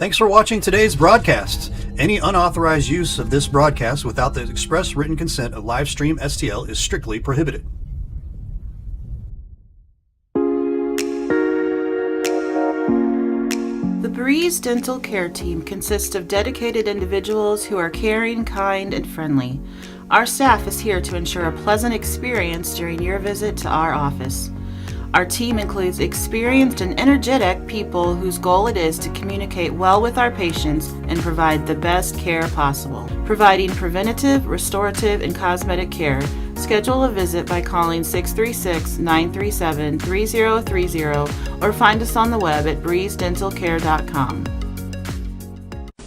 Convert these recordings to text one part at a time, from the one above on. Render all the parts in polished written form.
Thanks for watching today's broadcast. Any unauthorized use of this broadcast without the express written consent of Livestream STL is strictly prohibited. The Breeze Dental Care Team consists of dedicated individuals who are caring, kind, and friendly. Our staff is here to ensure a pleasant experience during your visit to our office. Our team includes experienced and energetic people whose goal it is to communicate well with our patients and provide the best care possible. Providing preventative, restorative, and cosmetic care. Schedule a visit by calling 636-937-3030 or find us on the web at breezedentalcare.com.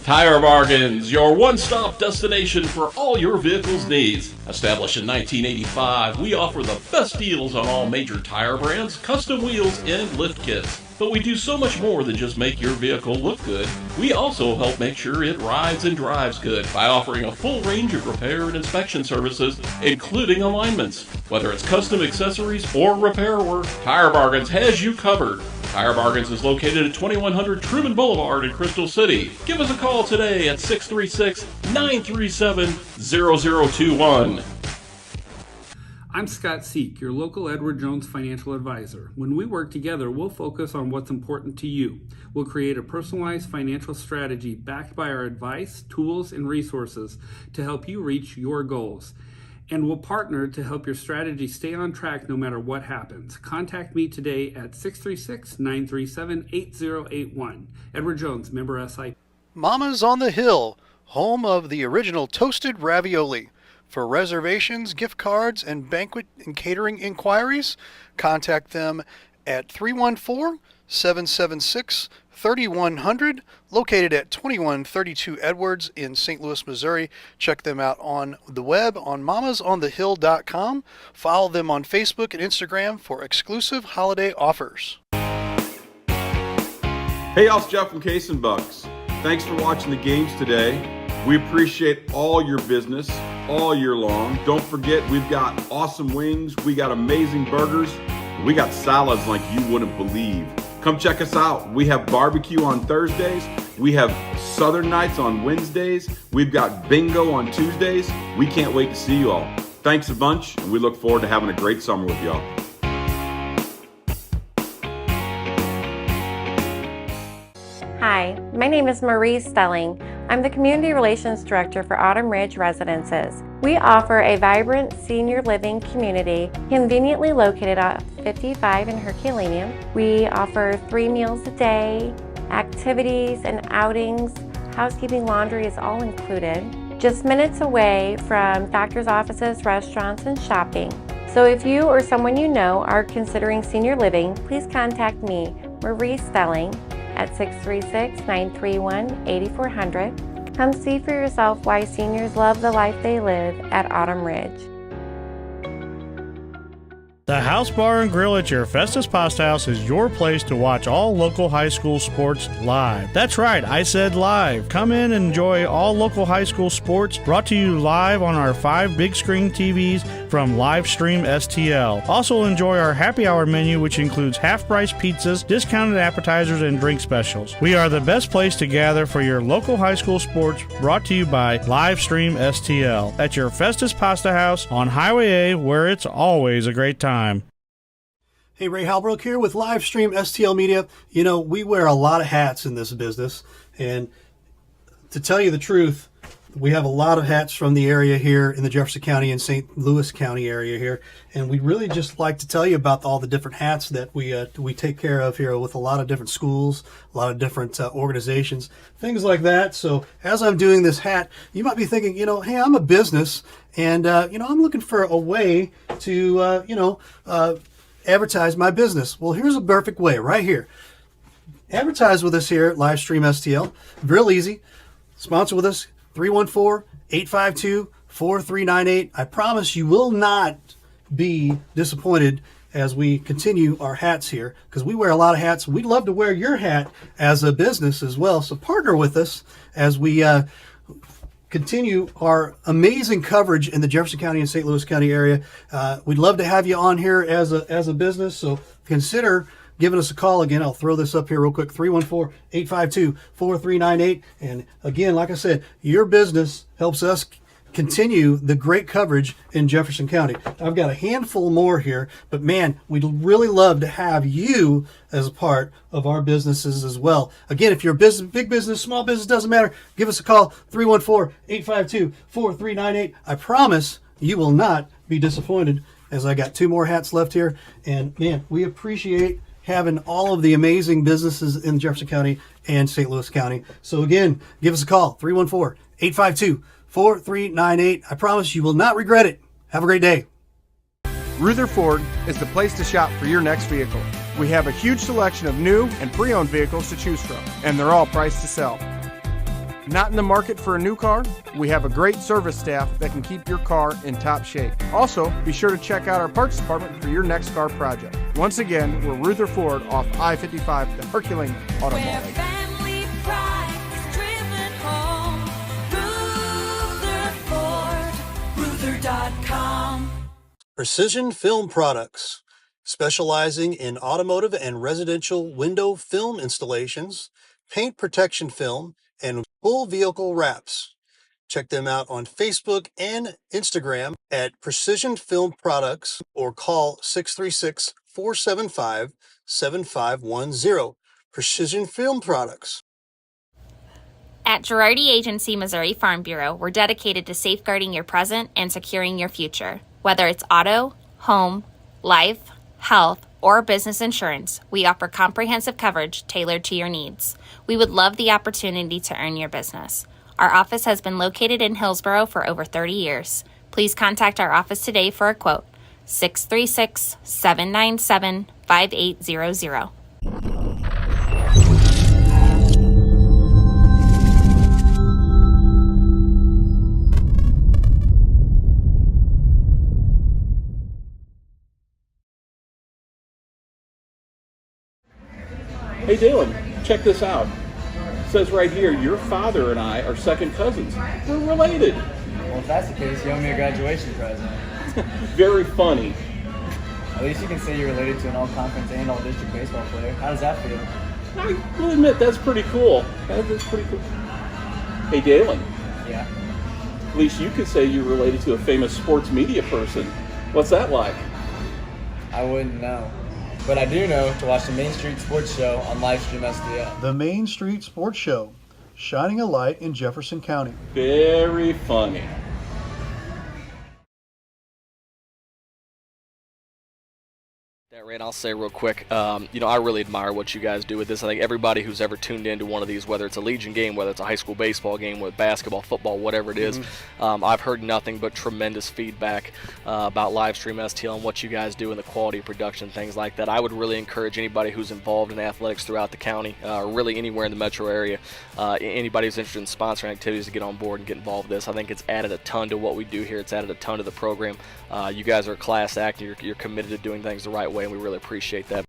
Tire Bargains, your one-stop destination for all your vehicle's needs. Established in 1985, we offer the best deals on all major tire brands, custom wheels, and lift kits. But we do so much more than just make your vehicle look good. We also help make sure it rides and drives good by offering a full range of repair and inspection services, including alignments. Whether it's custom accessories or repair work, Tire Bargains has you covered. Tire Bargains is located at 2100 Truman Boulevard in Crystal City. Give us a call today at 636-937-0021. I'm Scott Seek, your local Edward Jones financial advisor. When we work together, we'll focus on what's important to you. We'll create a personalized financial strategy backed by our advice, tools, and resources to help you reach your goals. And we'll partner to help your strategy stay on track no matter what happens. Contact me today at 636-937-8081. Edward Jones, member SI. Mama's on the Hill, home of the original toasted ravioli. For reservations, gift cards, and banquet and catering inquiries, contact them at 314-776-3100, located at 2132 Edwards in St. Louis, Missouri. Check them out on the web on mamasonthehill.com. Follow them on Facebook and Instagram for exclusive holiday offers. Hey, y'all, it's Jeff from Case and Bucks. Thanks for watching the games today. We appreciate all your business all year long. Don't forget, we've got awesome wings, we got amazing burgers, we got salads like you wouldn't believe. Come check us out. We have barbecue on Thursdays, we have Southern Nights on Wednesdays, we've got bingo on Tuesdays. We can't wait to see you all. Thanks a bunch, and we look forward to having a great summer with y'all. Hi, my name is Marie Stelling. I'm the Community Relations Director for Autumn Ridge Residences. We offer a vibrant senior living community conveniently located at 55 in Herculaneum. We offer 3 meals a day, activities and outings, housekeeping, laundry is all included. Just minutes away from doctor's offices, restaurants, and shopping. So if you or someone you know are considering senior living, please contact me, Marie Stelling, at 636-931-8400. Come see for yourself why seniors love the life they live at Autumn Ridge. The House Bar and Grill at your Festus Pasta House is your place to watch all local high school sports live. That's right, I said live. Come in and enjoy all local high school sports brought to you live on our 5 big screen TVs from Livestream STL. Also enjoy our happy hour menu, which includes half-price pizzas, discounted appetizers, and drink specials. We are the best place to gather for your local high school sports brought to you by Livestream STL at your Festus Pasta House on Highway A, where it's always a great time. Hey, Ray Halbrook here with Livestream STL Media. You know, we wear a lot of hats in this business, and to tell you the truth, we have a lot of hats from the area here in the Jefferson County and St. Louis County area here, and we'd really just like to tell you about all the different hats that we take care of here with a lot of different schools, a lot of different organizations, things like that. So as I'm doing this hat, you might be thinking, you know, hey, I'm a business, and you know, I'm looking for a way to advertise my business. Well, here's a perfect way right here. Advertise with us here at Livestream STL. Real easy. Sponsor with us, 314-852-4398. I promise you will not be disappointed as we continue our hats here, because we wear a lot of hats. We'd love to wear your hat as a business as well. So partner with us as we continue our amazing coverage in the Jefferson County and St. Louis County area. We'd love to have you on here as a business. So consider giving us a call. Again, I'll throw this up here real quick, 314-852-4398. And again, like I said, your business helps us continue the great coverage in Jefferson County. I've got a handful more here, but man, we'd really love to have you as a part of our businesses as well. Again, if you're a business, big business, small business, doesn't matter, give us a call, 314-852-4398. I promise you will not be disappointed, as I got 2 more hats left here. And man, we appreciate having all of the amazing businesses in Jefferson County and St. Louis County. So again, give us a call, 314-852-4398. I promise you will not regret it. Have a great day. Ruther Ford is the place to shop for your next vehicle. We have a huge selection of new and pre-owned vehicles to choose from, and they're all priced to sell. Not in the market for a new car? We have a great service staff that can keep your car in top shape. Also, be sure to check out our parts department for your next car project. Once again, we're Ruther Ford off I-55, the Herculean Automall. Where family pride is driven home. Ruther Ford, Ruther.com. Precision Film Products, specializing in automotive and residential window film installations, paint protection film, and full vehicle wraps. Check them out on Facebook and Instagram at Precision Film Products or call 636-475-7510. Precision Film Products. At Girardi Agency Missouri Farm Bureau, we're dedicated to safeguarding your present and securing your future. Whether it's auto, home, life, health, or business insurance, we offer comprehensive coverage tailored to your needs. We would love the opportunity to earn your business. Our office has been located in Hillsborough for over 30 years. Please contact our office today for a quote, 636-797-5800. Hey Dylan, check this out. It says right here, your father and I are second cousins. We're related. Well, if that's the case, you owe me a graduation present. Very funny. At least you can say you're related to an all-conference and all-district baseball player. How does that feel? I will admit, that's pretty cool. That is pretty cool. Hey Dylan, Yeah. at least you could say you're related to a famous sports media person. What's that like? I wouldn't know. But I do know to watch the Main Street Sports Show on Livestream STL. The Main Street Sports Show, shining a light in Jefferson County. Very funny. Ray, I'll say real quick, I really admire what you guys do with this. I think everybody who's ever tuned into one of these, whether it's a Legion game, whether it's a high school baseball game, with basketball, football, whatever it is, I've heard nothing but tremendous feedback about Livestream STL and what you guys do and the quality of production, things like that. I would really encourage anybody who's involved in athletics throughout the county, or really anywhere in the metro area, anybody who's interested in sponsoring activities to get on board and get involved with this. I think it's added a ton to what we do here. It's added a ton to the program. You guys are a class act. You're committed to doing things the right way, and we really appreciate that.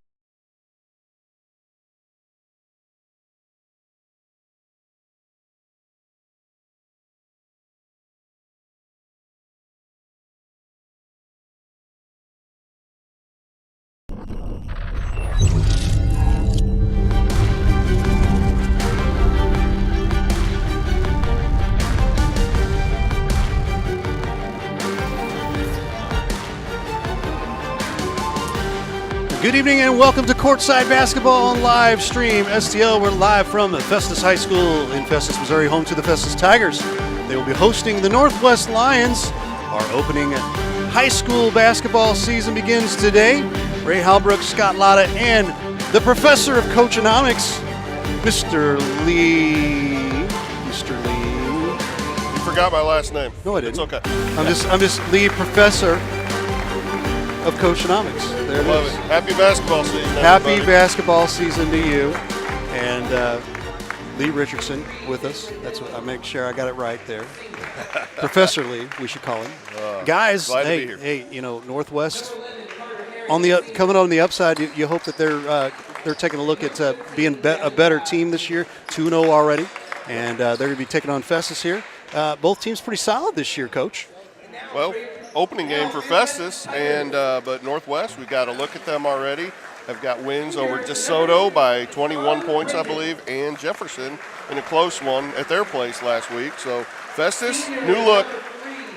Good evening and welcome to Courtside Basketball on live stream STL. We're live from Festus High School in Festus, Missouri, home to the Festus Tigers. They will be hosting the Northwest Lions. Our opening high school basketball season begins today. Ray Halbrook, Scott Lotta, and the professor of Coachonomics, Mr. Lee. Mr. Lee. You forgot my last name. No, I didn't. It's okay. I'm just Lee, professor of Coachonomics. There it Love is. it. Happy basketball season, Happy everybody. basketball season to you. And Lee Richardson with us. That's what I make sure I got it right there. Professor Lee, we should call him. Guys, glad to be here. hey, Northwest on the coming on the upside. You hope that they're taking a look at being a better team this year. 2-0 already, and they're going to be taking on Festus here. Both teams pretty solid this year, Coach. Well, opening game for Festus, and but Northwest, we got a look at them already. have got wins over DeSoto by 21 points, I believe, and Jefferson in a close one at their place last week. So Festus, new look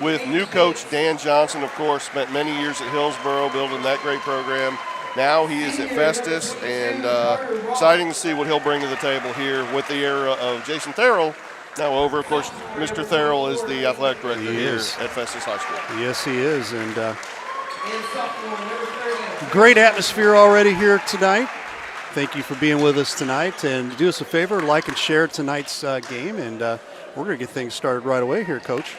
with new coach Dan Johnson, of course, spent many years at Hillsboro building that great program. Now he is at Festus, and exciting to see what he'll bring to the table here with the era of Jason Therrell now over. Of course, Mr. Therrell is the athletic director here at Festus High School. Yes, he is, and great atmosphere already here tonight. Thank you for being with us tonight, and do us a favor, like and share tonight's game, and we're going to get things started right away here, Coach.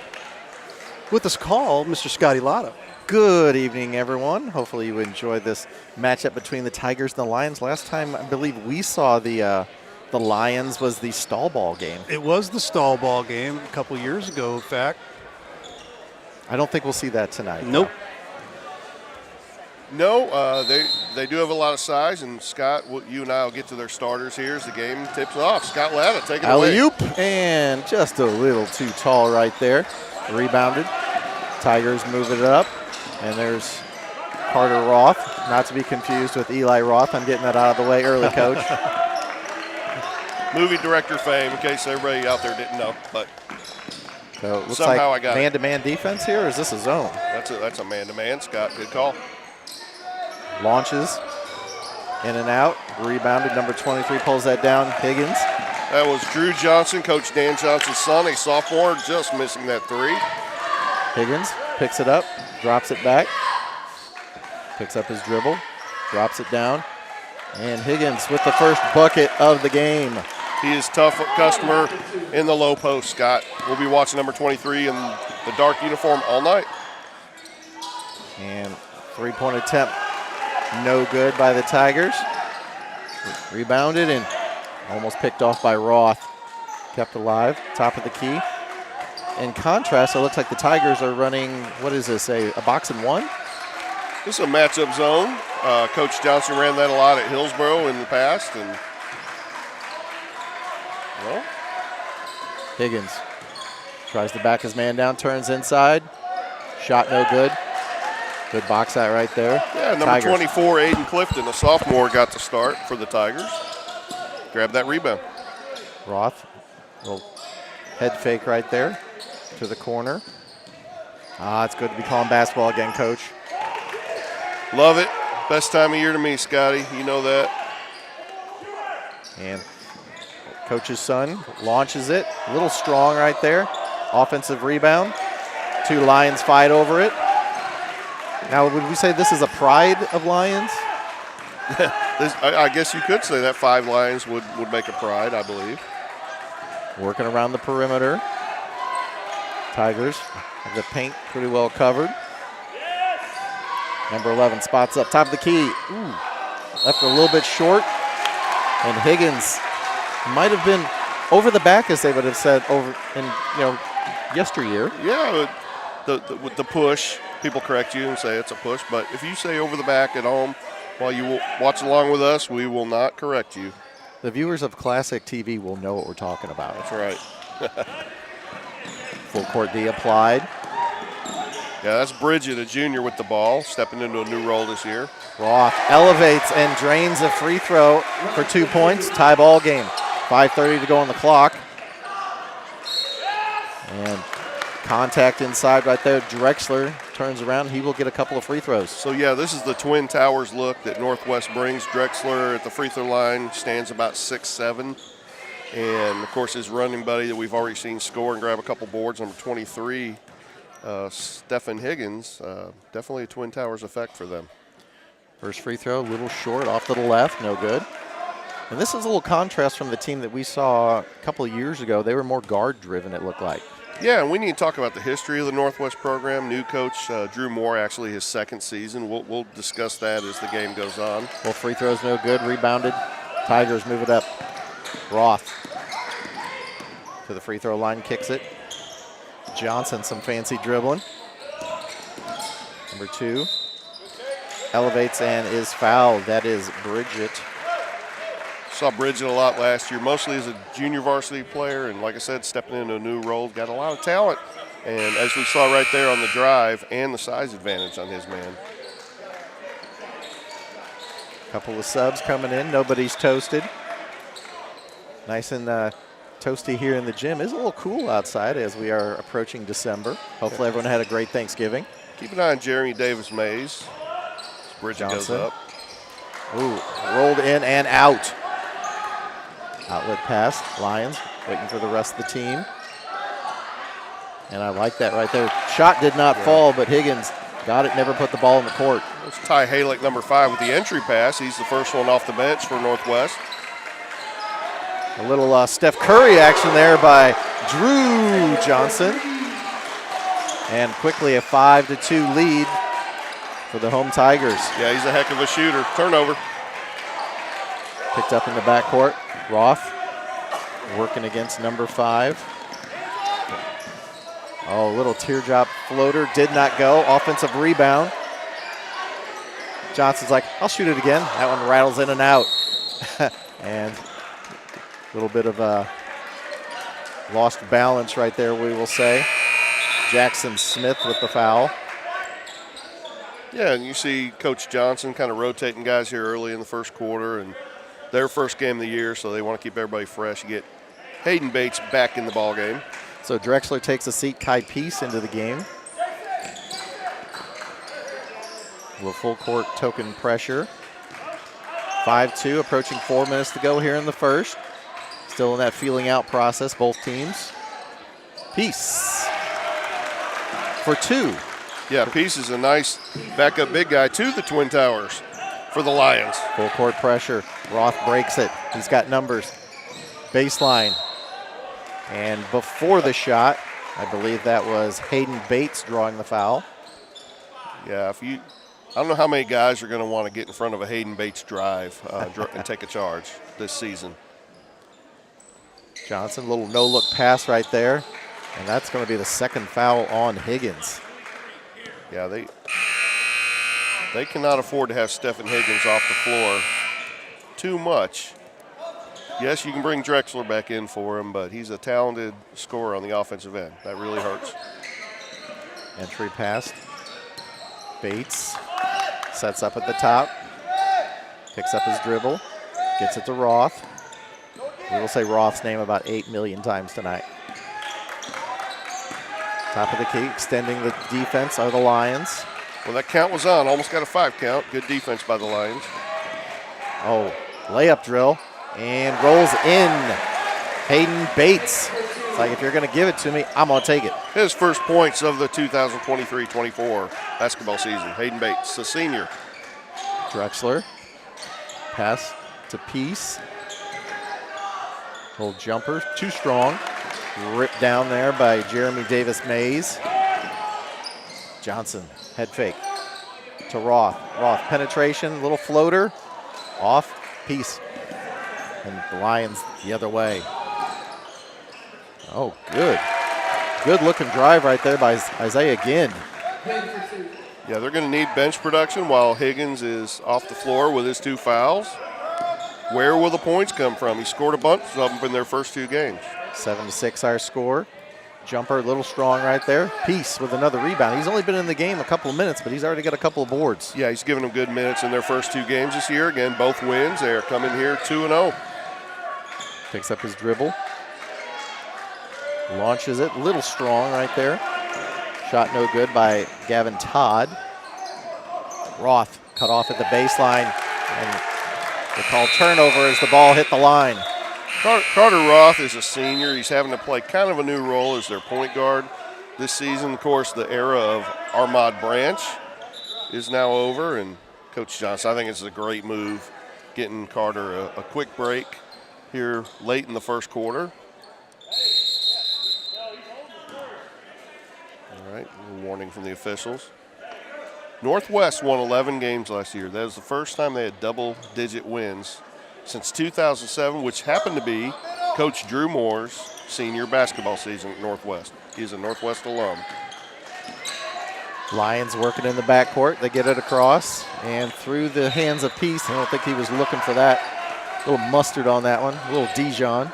With this call, Mr. Scotty Lotta. Good evening, everyone. Hopefully you enjoyed this matchup between the Tigers and the Lions. Last time I believe we saw the Lions was the stall ball game. It was the stall ball game a couple years ago, in fact. I don't think we'll see that tonight. Nope. No, they do have a lot of size, and Scott, you and I will get to their starters here as the game tips off. Scott Latta, take it away. Alley-oop, and just a little too tall right there. Rebounded. Tigers move it up, and there's Carter Roth, not to be confused with Eli Roth. I'm getting that out of the way early, Coach. Movie director fame, in case everybody out there didn't know. But so it looks somehow like I got man-to-man defense here, or is this a zone? That's a man-to-man, Scott. Good call. Launches, in and out, rebounded. Number 23 pulls that down. Higgins. That was Drew Johnson, Coach Dan Johnson's son, a sophomore, just missing that three. Higgins picks it up, drops it back, picks up his dribble, drops it down, and Higgins with the first bucket of the game. He is tough customer in the low post, Scott. We'll be watching number 23 in the dark uniform all night. And three-point attempt, no good by the Tigers. Rebounded and almost picked off by Roth. Kept alive, top of the key. In contrast, it looks like the Tigers are running, what is this, a box and one? This is a matchup zone. Coach Johnson ran that a lot at Hillsboro in the past. And well, Higgins tries to back his man down, turns inside. Shot no good. Good box out right there. Yeah, number Tigers. 24, Aiden Clifton, a sophomore, got the start for the Tigers. Grab that rebound. Roth, little head fake right there to the corner. It's good to be calling basketball again, Coach. Love it. Best time of year to me, Scotty. You know that. And Coach's son launches it. A little strong right there. Offensive rebound. Two Lions fight over it. Now, would we say this is a pride of Lions? I guess you could say that 5 Lions would make a pride, I believe. Working around the perimeter. Tigers have the paint pretty well covered. Number 11 spots up top of the key. Ooh, left a little bit short. And Higgins might have been over the back, as they would have said over in yesteryear. Yeah, with the push, people correct you and say it's a push. But if you say over the back at home while you watch along with us, we will not correct you. The viewers of Classic TV will know what we're talking about. That's right. Full court D applied. Yeah, that's Bridget, a junior with the ball, stepping into a new role this year. Roth elevates and drains a free throw for 2 points. Tie ball game. 5:30 to go on the clock. And contact inside right there. Drexler turns around. He will get a couple of free throws. So, yeah, this is the Twin Towers look that Northwest brings. Drexler at the free throw line stands about 6'7". And, of course, his running buddy that we've already seen score and grab a couple boards, number 23, Stephen Higgins, definitely a Twin Towers effect for them. First free throw, a little short, off to the left, no good. And this is a little contrast from the team that we saw a couple of years ago. They were more guard-driven, it looked like. Yeah, and we need to talk about the history of the Northwest program. New coach Drew Moore, actually his second season. We'll discuss that as the game goes on. Well, free throws no good, rebounded. Tigers move it up. Roth to the free throw line, kicks it. Johnson, some fancy dribbling. Number 2 elevates and is fouled. That is Bridget. Saw Bridget a lot last year, mostly as a junior varsity player, and like I said, stepping into a new role, got a lot of talent. And as we saw right there on the drive, and the size advantage on his man. Couple of subs coming in. Nobody's toasted. Nice and toasty here in the gym. It's a little cool outside as we are approaching December. Hopefully everyone had a great Thanksgiving. Keep an eye on Jeremy Davis-Mays. Bridge goes up. Ooh, rolled in and out. Outlet pass. Lions waiting for the rest of the team. And I like that right there. Shot did not fall, but Higgins got it, never put the ball in the court. It's Ty Halick, number 5, with the entry pass. He's the first one off the bench for Northwest. A little Steph Curry action there by Drew Johnson. And quickly a 5-2 lead for the home Tigers. Yeah, he's a heck of a shooter. Turnover. Picked up in the backcourt. Roth working against number 5. Oh, little teardrop floater, did not go. Offensive rebound. Johnson's like, I'll shoot it again. That one rattles in and out. And a little bit of lost balance right there, we will say. Jackson Smith with the foul. Yeah, and you see Coach Johnson kind of rotating guys here early in the first quarter, and their first game of the year, so they want to keep everybody fresh. You get Hayden Bates back in the ball game. So Drexler takes a seat. Kai Peace into the game. A little full court token pressure. 5-2, approaching 4 minutes to go here in the first. Still in that feeling out process, both teams. Peace for 2. Yeah, Peace is a nice backup big guy to the Twin Towers for the Lions. Full court pressure. Roth breaks it. He's got numbers. Baseline. And before the shot, I believe that was Hayden Bates drawing the foul. Yeah, I don't know how many guys are going to want to get in front of a Hayden Bates drive and take a charge this season. Johnson, little no-look pass right there. And that's going to be the second foul on Higgins. Yeah, they cannot afford to have Stephen Higgins off the floor too much. Yes, you can bring Drexler back in for him, but he's a talented scorer on the offensive end. That really hurts. Entry pass. Bates sets up at the top. Picks up his dribble. Gets it to Roth. We will say Roth's name about 8 million times tonight. Top of the key, extending the defense are the Lions. Well, that count was on. Almost got a 5 count. Good defense by the Lions. Oh, layup drill. And rolls in. Hayden Bates. It's like, if you're going to give it to me, I'm going to take it. His first points of the 2023-24 basketball season. Hayden Bates, the senior. Drexler. Pass to Peace. Little jumper, too strong. Ripped down there by Jeremy Davis-Mays. Johnson, head fake to Roth. Roth, penetration, little floater. Off, Peace. And the Lions the other way. Oh, good. Good looking drive right there by Isaiah Ginn. Yeah, they're going to need bench production while Higgins is off the floor with his 2 fouls. Where will the points come from? He scored a bunch of them in their first 2 games. 7-6 our score. Jumper a little strong right there. Peace with another rebound. He's only been in the game a couple of minutes, but he's already got a couple of boards. Yeah, he's given them good minutes in their first 2 games this year. Again, both wins. They're coming here 2-0. Picks up his dribble. Launches it. Little strong right there. Shot no good by Gavin Todd. Roth cut off at the baseline. And they call turnover as the ball hit the line. Carter Roth is a senior. He's having to play kind of a new role as their point guard this season. Of course, the era of Armad Branch is now over, and Coach Johnson, I think it's a great move, getting Carter a quick break here late in the first quarter. All right, a little warning from the officials. Northwest won 11 games last year. That was the first time they had double-digit wins since 2007, which happened to be Coach Drew Moore's senior basketball season at Northwest. He's a Northwest alum. Lions working in the backcourt. They get it across and through the hands of Peace. I don't think he was looking for that. A little mustard on that one. A little Dijon.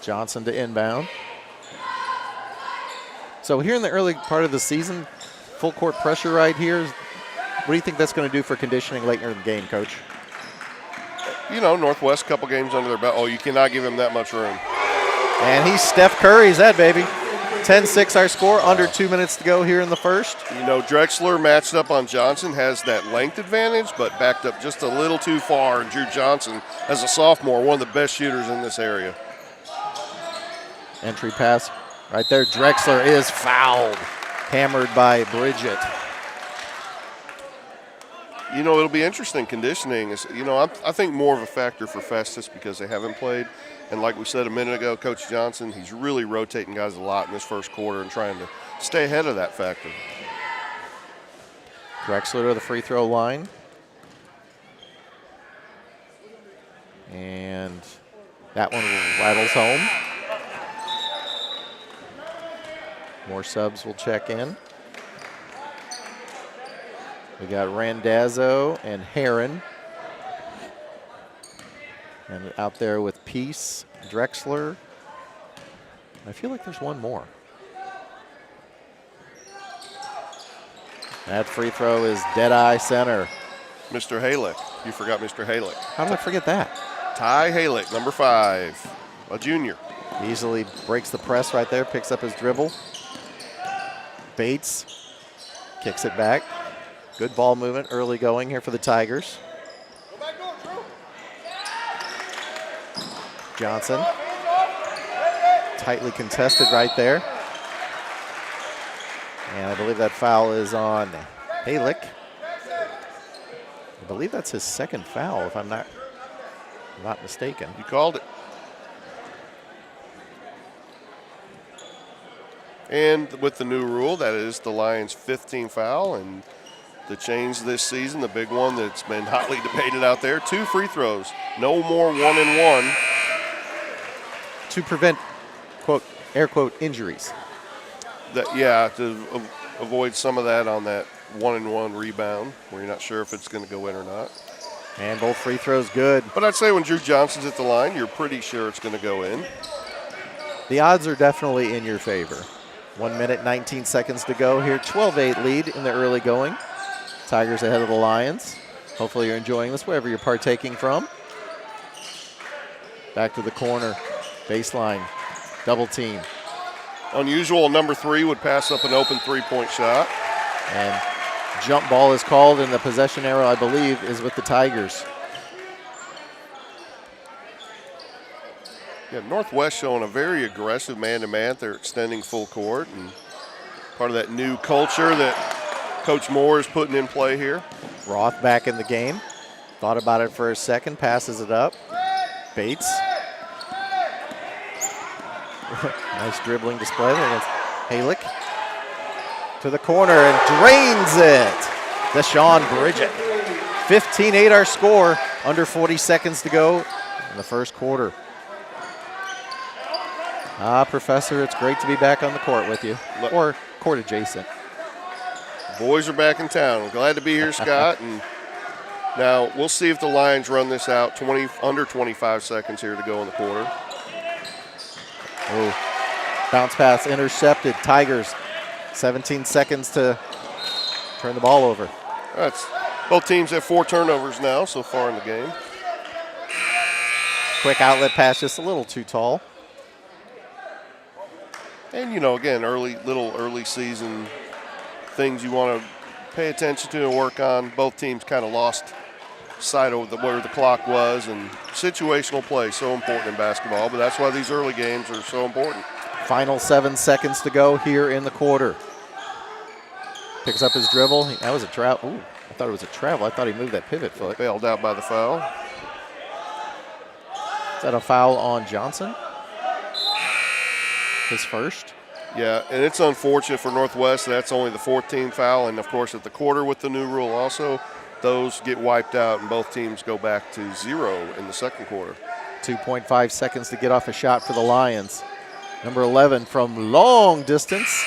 Johnson to inbound. So here in the early part of the season, full court pressure right here. do you think that's going to do for conditioning later in the game, Coach? Northwest, couple games under their belt. Oh, you cannot give him that much room. And he's Steph Curry's that, baby. 10-6 our score, under 2 minutes to go here in the first. Drexler matched up on Johnson, has that length advantage, but backed up just a little too far. And Drew Johnson, as a sophomore, one of the best shooters in this area. Entry pass right there. Drexler is fouled. Hammered by Bridget. It'll be interesting conditioning. I think more of a factor for Festus because they haven't played. And like we said a minute ago, Coach Johnson, he's really rotating guys a lot in this first quarter and trying to stay ahead of that factor. Drexler to the free throw line. And that one rattles home. More subs will check in. We got Randazzo and Heron. And out there with Peace, Drexler. I feel like there's one more. That free throw is dead-eye center. Mr. Halick. You forgot Mr. Halick. How did I forget that? Ty Halick, number 5, a junior. Easily breaks the press right there, picks up his dribble. Bates kicks it back. Good ball movement early going here for the Tigers. Johnson. Tightly contested right there. And I believe that foul is on Halick. I believe that's his second foul, if I'm not mistaken. You called it. And with the new rule, that is the Lions' 15th foul. And the change this season, the big one that's been hotly debated out there, 2 free throws. No more 1-and-1. To prevent, quote, air quote, injuries. To avoid some of that on that 1-and-1 rebound where you're not sure if it's going to go in or not. And both free throws good. But I'd say when Drew Johnson's at the line, you're pretty sure it's going to go in. The odds are definitely in your favor. 1 minute, 19 seconds to go here. 12-8 lead in the early going. Tigers ahead of the Lions. Hopefully you're enjoying this wherever you're partaking from. Back to the corner. Baseline. Double team. Unusual, number 3 would pass up an open three-point shot. And jump ball is called, and the possession arrow, I believe, is with the Tigers. Yeah, Northwest showing a very aggressive man-to-man. They're extending full court, and part of that new culture that Coach Moore is putting in play here. Roth back in the game. Thought about it for a second, passes it up. Bates. Nice dribbling display there against Halick. To the corner and drains it. Deshaun Bridget. 15-8 our score. Under 40 seconds to go in the first quarter. Professor, it's great to be back on the court with you. Or court adjacent. Boys are back in town. I'm glad to be here, Scott. And now we'll see if the Lions run this out. Under 25 seconds here to go in the quarter. Oh, bounce pass intercepted. Tigers, 17 seconds to turn the ball over. Both teams have 4 turnovers now so far in the game. Quick outlet pass, just a little too tall. And, again, early season things you want to pay attention to and work on. Both teams kind of lost sight of where the clock was, and situational play so important in basketball, but that's why these early games are so important. Final 7 seconds to go here in the quarter. Picks up his dribble. That was a travel. Ooh, I thought it was a travel. I thought he moved that pivot foot. Bailed out by the foul. Is that a foul on Johnson? His first? Yeah, and it's unfortunate for Northwest. That's only the 14th foul, and, of course, at the quarter with the new rule also, those get wiped out and both teams go back to 0 in the second quarter. 2.5 seconds to get off a shot for the Lions. Number 11 from long distance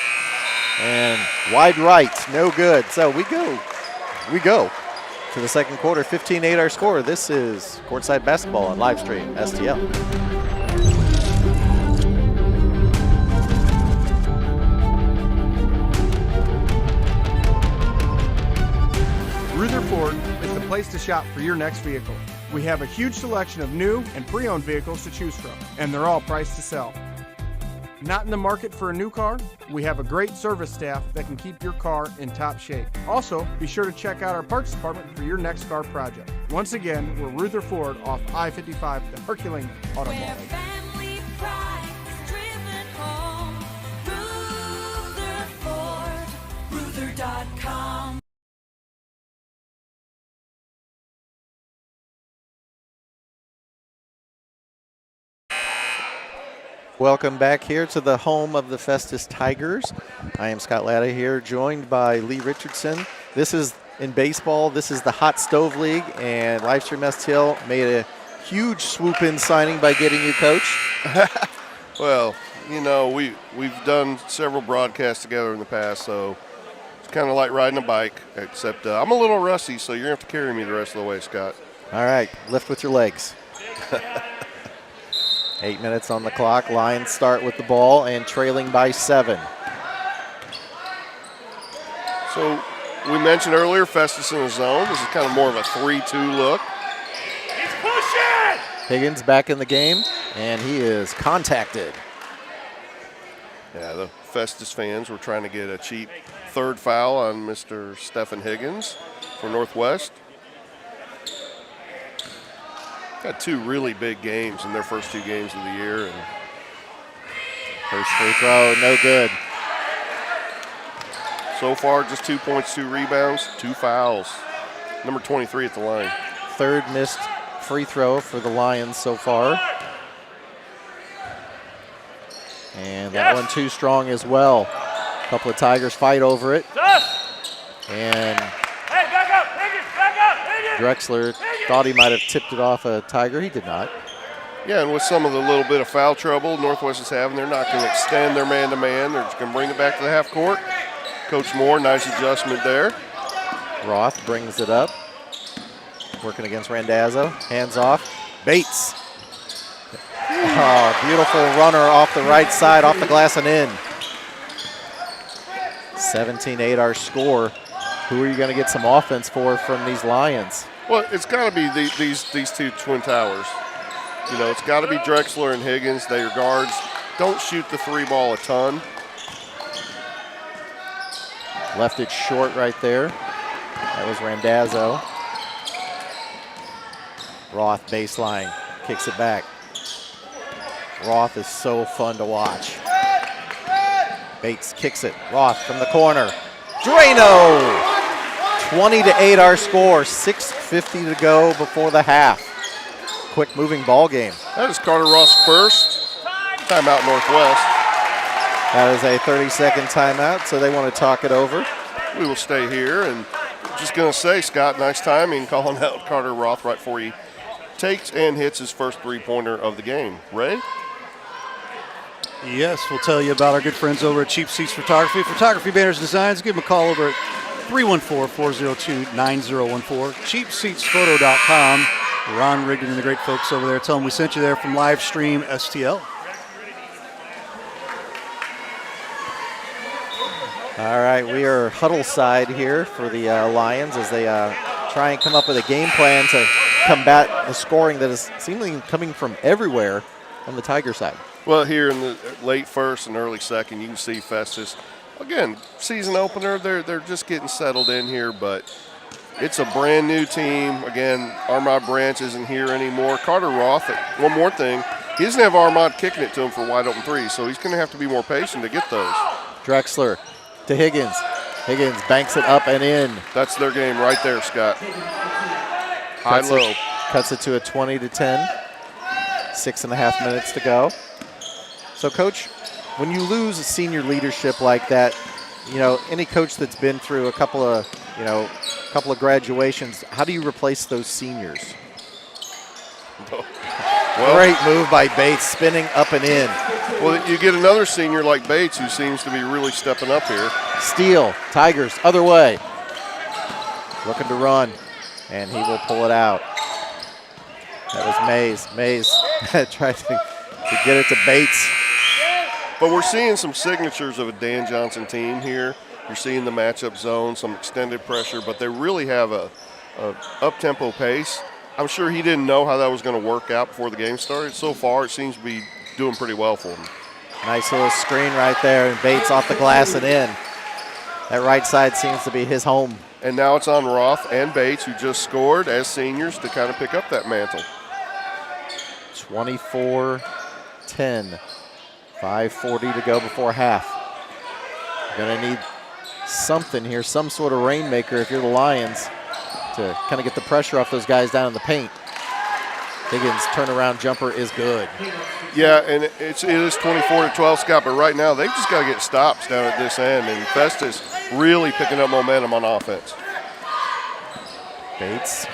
and wide right, no good. So we go to the second quarter, 15-8 our score. This is Courtside Basketball on Livestream STL. Ford is the place to shop for your next vehicle. We have a huge selection of new and pre-owned vehicles to choose from, and they're all priced to sell. Not in the market for a new car? We have a great service staff that can keep your car in top shape. Also, be sure to check out our parts department for your next car project. Once again, we're Ruther Ford off I-55, the Herculean Automall. Where family pride is driven home. Rutherford.com. Welcome back here to the home of the Festus Tigers. I am Scott Latta here, joined by Lee Richardson. This is, in baseball, this is the Hot Stove League, and Livestream STL made a huge swoop-in signing by getting you, Coach. Well, you know, we've done several broadcasts together in the past, so it's kind of like riding a bike, except I'm a little rusty, so you're going to have to carry me the rest of the way, Scott. All right, lift with your legs. 8 minutes on the clock. Lions start with the ball and trailing by 7. So we mentioned earlier Festus in the zone. This is kind of more of a 3-2 look. He's pushing! Higgins back in the game, and he is contacted. Yeah, the Festus fans were trying to get a cheap third foul on Mr. Stephen Higgins for Northwest. Got 2 really big games in their first 2 games of the year. And first free throw, no good. So far, just 2 points, 2 rebounds, 2 fouls. Number 23 at the line. Third missed free throw for the Lions so far. And that one too strong as well. A couple of Tigers fight over it. And Drexler thought he might have tipped it off a Tiger. He did not. Yeah, and with some of the little bit of foul trouble Northwest is having, they're not going to extend their man-to-man. They're just going to bring it back to the half court. Coach Moore, nice adjustment there. Roth brings it up. Working against Randazzo. Hands off. Bates. Oh, beautiful runner off the right side, off the glass and in. 17-8 our score. Who are you going to get some offense for from these Lions? Well, it's got to be these 2 Twin Towers. You know, it's got to be Drexler and Higgins. They are guards. Don't shoot the 3 ball a ton. Left it short right there. That was Randazzo. Roth baseline, kicks it back. Roth is so fun to watch. Bates kicks it. Roth from the corner. Drano! 20-8 our score. 6:50 to go before the half. Quick moving ball game. That is Carter Ross' first timeout Northwest. That is a 30-second timeout, so they want to talk it over. We will stay here, and just going to say, Scott, nice timing calling out Carter Roth right before he takes and hits his first 3-pointer of the game. Ray? Yes, we'll tell you about our good friends over at Cheap Seats Photography. Photography banners designs, give them a call over at 314-402-9014. CheapSeatsPhoto.com. Ron Rigdon and the great folks over there. Tell them we sent you there from Livestream STL. All right, we are huddle side here for the Lions as they try and come up with a game plan to combat the scoring that is seemingly coming from everywhere on the Tiger side. Well, here in the late first and early second, you can see Festus. Again, season opener, they're just getting settled in here, but it's a brand new team. Again, Armand Branch isn't here anymore. Carter Roth, one more thing, he doesn't have Armand kicking it to him for wide open threes, so he's going to have to be more patient to get those. Drexler to Higgins. Higgins banks it up and in. That's their game right there, Scott. High-low. Cuts it to a 20-10. 6.5 minutes to go. So, Coach, when you lose senior leadership like that, you know, any coach that's been through a couple of graduations, how do you replace those seniors? Well, great move by Bates, spinning up and in. Well, you get another senior like Bates who seems to be really stepping up here. Steal, Tigers, other way. Looking to run, and he will pull it out. That was Mays. Mays tried to get it to Bates. But we're seeing some signatures of a Dan Johnson team here. You're seeing the matchup zone, some extended pressure, but they really have a up-tempo pace. I'm sure he didn't know how that was going to work out before the game started. So far, it seems to be doing pretty well for him. Nice little screen right there, and Bates off the glass and in. That right side seems to be his home. And now it's on Roth and Bates, who just scored as seniors, to kind of pick up that mantle. 24-10. 5:40 to go before half. You're going to need something here, some sort of rainmaker if you're the Lions, to kind of get the pressure off those guys down in the paint. Higgins' turnaround jumper is good. Yeah, and it is 24-12, Scott, but right now they've just got to get stops down at this end, and Festus really picking up momentum on offense. Bates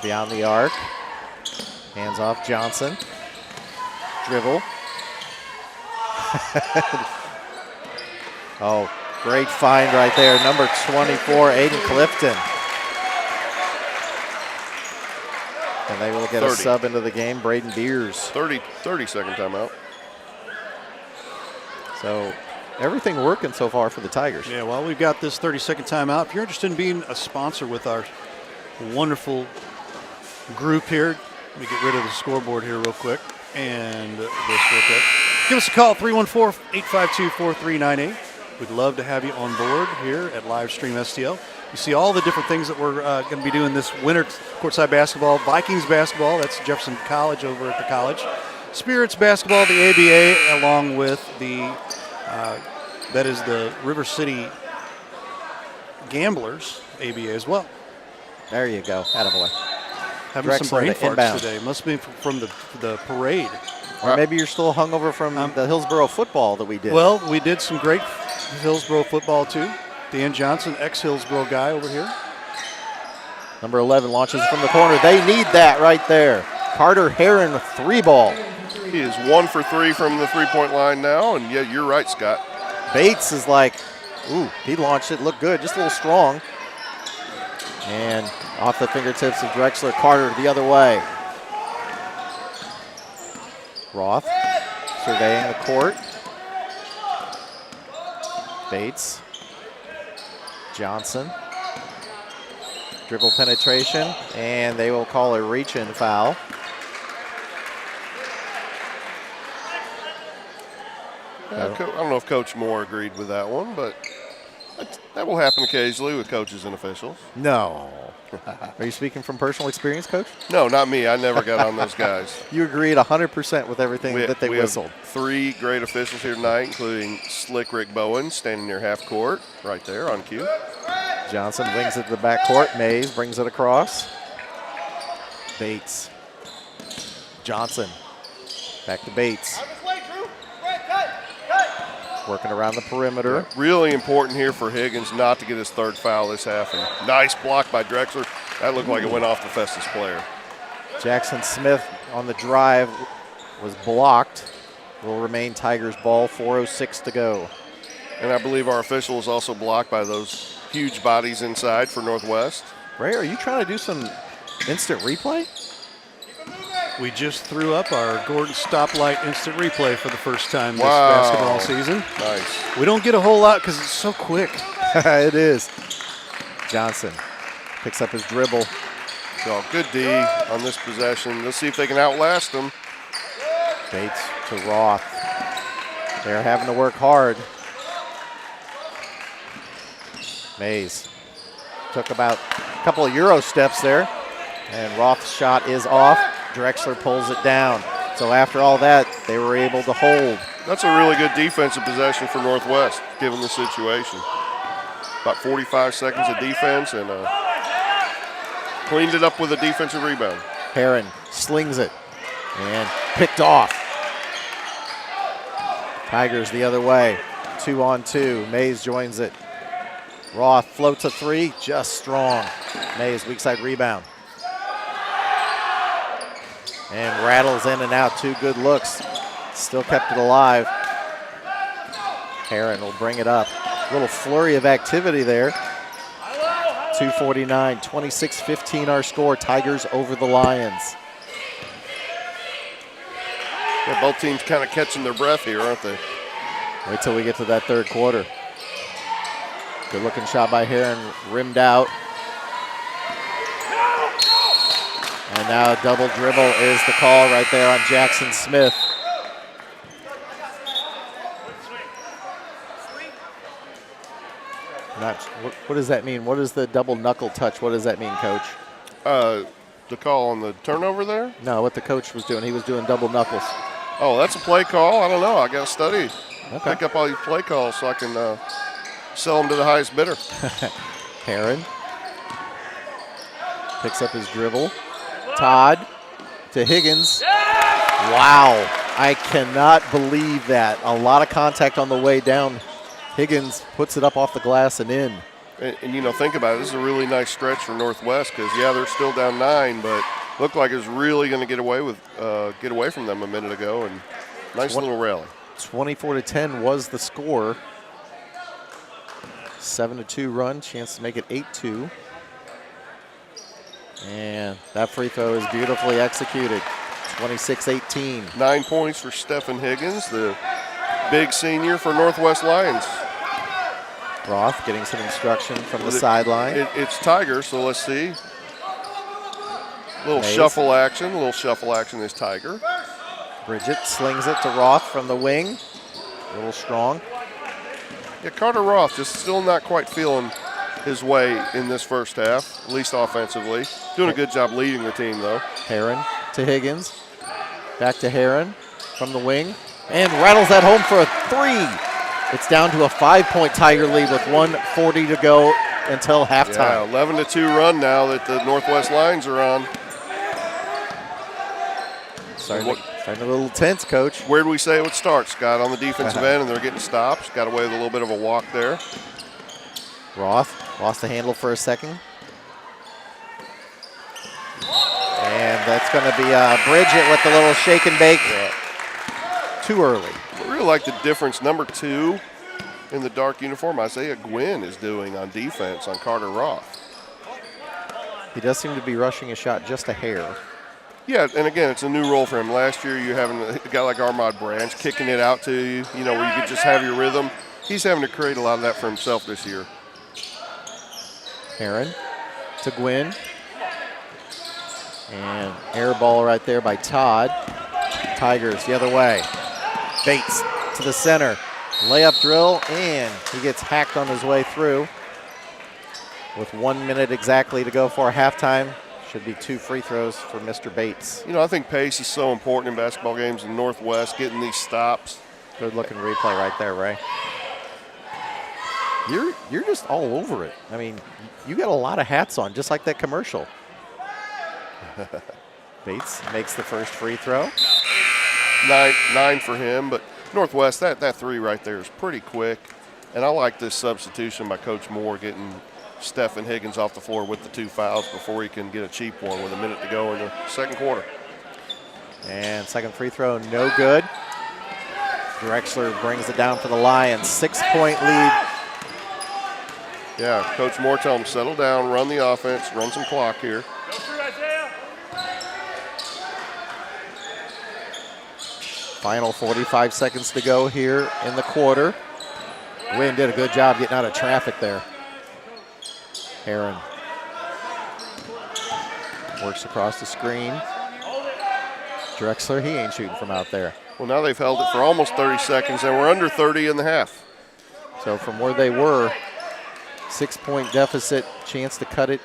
beyond the arc. Hands off Johnson. Dribble. Oh, great find right there. Number 24, Aiden Clifton. And they will get 30. a sub into the game, Braden Beers. 30-second timeout. So everything working so far for the Tigers. Yeah, well, we've got this 30-second timeout. If you're interested in being a sponsor with our wonderful group here, let me get rid of the scoreboard here real quick. And this real quick. Give us a call, 314-852-4398. We'd love to have you on board here at Livestream STL. You see all the different things that we're going to be doing this winter. Courtside basketball, Vikings basketball, that's Jefferson College over at the college. Spirits basketball, the ABA, along with the, that is the River City Gamblers, ABA as well. There you go, attaboy. Having some brain farts today. Must be from the parade. Or maybe you're still hungover from the Hillsborough football that we did. Well, we did some great Hillsborough football too. Dan Johnson, ex-Hillsborough guy over here. Number 11 launches from the corner. They need that right there. Carter Heron, 3-ball. He is 1 for 3 from the three-point line now, and yeah, you're right, Scott. Bates is like, ooh, he launched it, looked good, just a little strong. And off the fingertips of Drexler, Carter the other way. Roth surveying the court. Bates. Johnson. Dribble penetration, and they will call a reach-in foul. I don't know if Coach Moore agreed with that one, but that will happen occasionally with coaches and officials. No. Are you speaking from personal experience, Coach? No, not me. I never got on those guys. You agreed 100% with everything that they whistled. Have 3 great officials here tonight, including Slick Rick Bowen, standing near half court, right there on cue. Johnson wings it to the backcourt. Mays brings it across. Bates. Johnson. Back to Bates. Working around the perimeter. Yeah, really important here for Higgins not to get his 3rd foul this half. And nice block by Drexler. That looked like it went off the Festus player. Jackson Smith on the drive was blocked. Will remain Tigers ball, 4:06 to go. And I believe our official is also blocked by those huge bodies inside for Northwest. Ray, are you trying to do some instant replay? We just threw up our Gordon stoplight instant replay for the first time this basketball season. Nice. We don't get a whole lot because it's so quick. It is. Johnson picks up his dribble. So good D on this possession. Let's see if they can outlast them. Bates to Roth. They're having to work hard. Mays took about a couple of Euro steps there, and Roth's shot is off. Drexler pulls it down. So after all that, they were able to hold. That's a really good defensive possession for Northwest, given the situation. About 45 seconds of defense, and cleaned it up with a defensive rebound. Heron slings it and picked off. Tigers the other way, 2-on-2. Mays joins it. Roth floats a 3, just strong. Mays weak side rebound. And rattles in and out, 2 good looks. Still kept it alive. Heron will bring it up. A little flurry of activity there. 2:49, 26-15 our score. Tigers over the Lions. Yeah, both teams kind of catching their breath here, aren't they? Wait till we get to that 3rd quarter. Good looking shot by Heron, rimmed out. And now double dribble is the call right there on Jackson Smith. What does that mean? What is the double knuckle touch? What does that mean, Coach? The call on the turnover there? No, what the coach was doing. He was doing double knuckles. Oh, that's a play call? I don't know. I got to study. Okay. Pick up all these play calls so I can sell them to the highest bidder. Heron picks up his dribble. Todd to Higgins. Wow. I cannot believe that. A lot of contact on the way down. Higgins puts it up off the glass and in. And you know, think about it. This is a really nice stretch for Northwest because, yeah, they're still down 9, but looked like it was really going to get away from them a minute ago. And nice little rally. 24-10 was the score. 7-2 run, chance to make it 8-2. And that free throw is beautifully executed. 26-18. 9 points for Stephen Higgins, the big senior for Northwest Lions. Roth getting some instruction from the sideline. It's Tiger, so let's see. Little Mays. shuffle action. Is Tiger. Bridget slings it to Roth from the wing. A little strong. Yeah, Carter Roth just still not quite feeling his way in this first half, at least offensively. Doing a good job leading the team, though. Heron to Higgins. Back to Heron from the wing. And rattles that home for a 3. It's down to a 5-point Tiger lead with 1:40 to go until halftime. Yeah, 11-2 run now that the Northwest Lions are on. Starting a little tense, Coach. Where do we say it would start, Scott? On the defensive end, and they're getting stops. Got away with a little bit of a walk there. Roth lost the handle for a second. And that's going to be Bridget with the little shake and bake. Yeah. Too early. I really like the difference. Number 2 in the dark uniform, Isaiah Gwynn, is doing on defense on Carter Roth. He does seem to be rushing a shot just a hair. Yeah, and again, it's a new role for him. Last year, you having a guy like Armand Branch kicking it out to you, where you could just have your rhythm. He's having to create a lot of that for himself this year. Heron to Gwynn. And air ball right there by Todd. Tigers the other way. Bates to the center. Layup drill, and he gets hacked on his way through. With 1 minute exactly to go for halftime. Should be 2 free throws for Mr. Bates. I think pace is so important in basketball games in Northwest, getting these stops. Good looking replay right there, Ray. You're just all over it. I mean, you got a lot of hats on, just like that commercial. Bates makes the first free throw. 9 for him, but Northwest, that 3 right there is pretty quick. And I like this substitution by Coach Moore, getting Stephen Higgins off the floor with the 2 fouls before he can get a cheap one with a minute to go in the second quarter. And second free throw, no good. Drexler brings it down for the Lions. 6-point lead. Yeah, Coach Moore tell him, settle down, run the offense, run some clock here. Final 45 seconds to go here in the quarter. Wynn did a good job getting out of traffic there. Heron works across the screen. Drexler, he ain't shooting from out there. Well, now they've held it for almost 30 seconds, and we're under 30 in the half. So from where they were, 6-point deficit, chance to cut it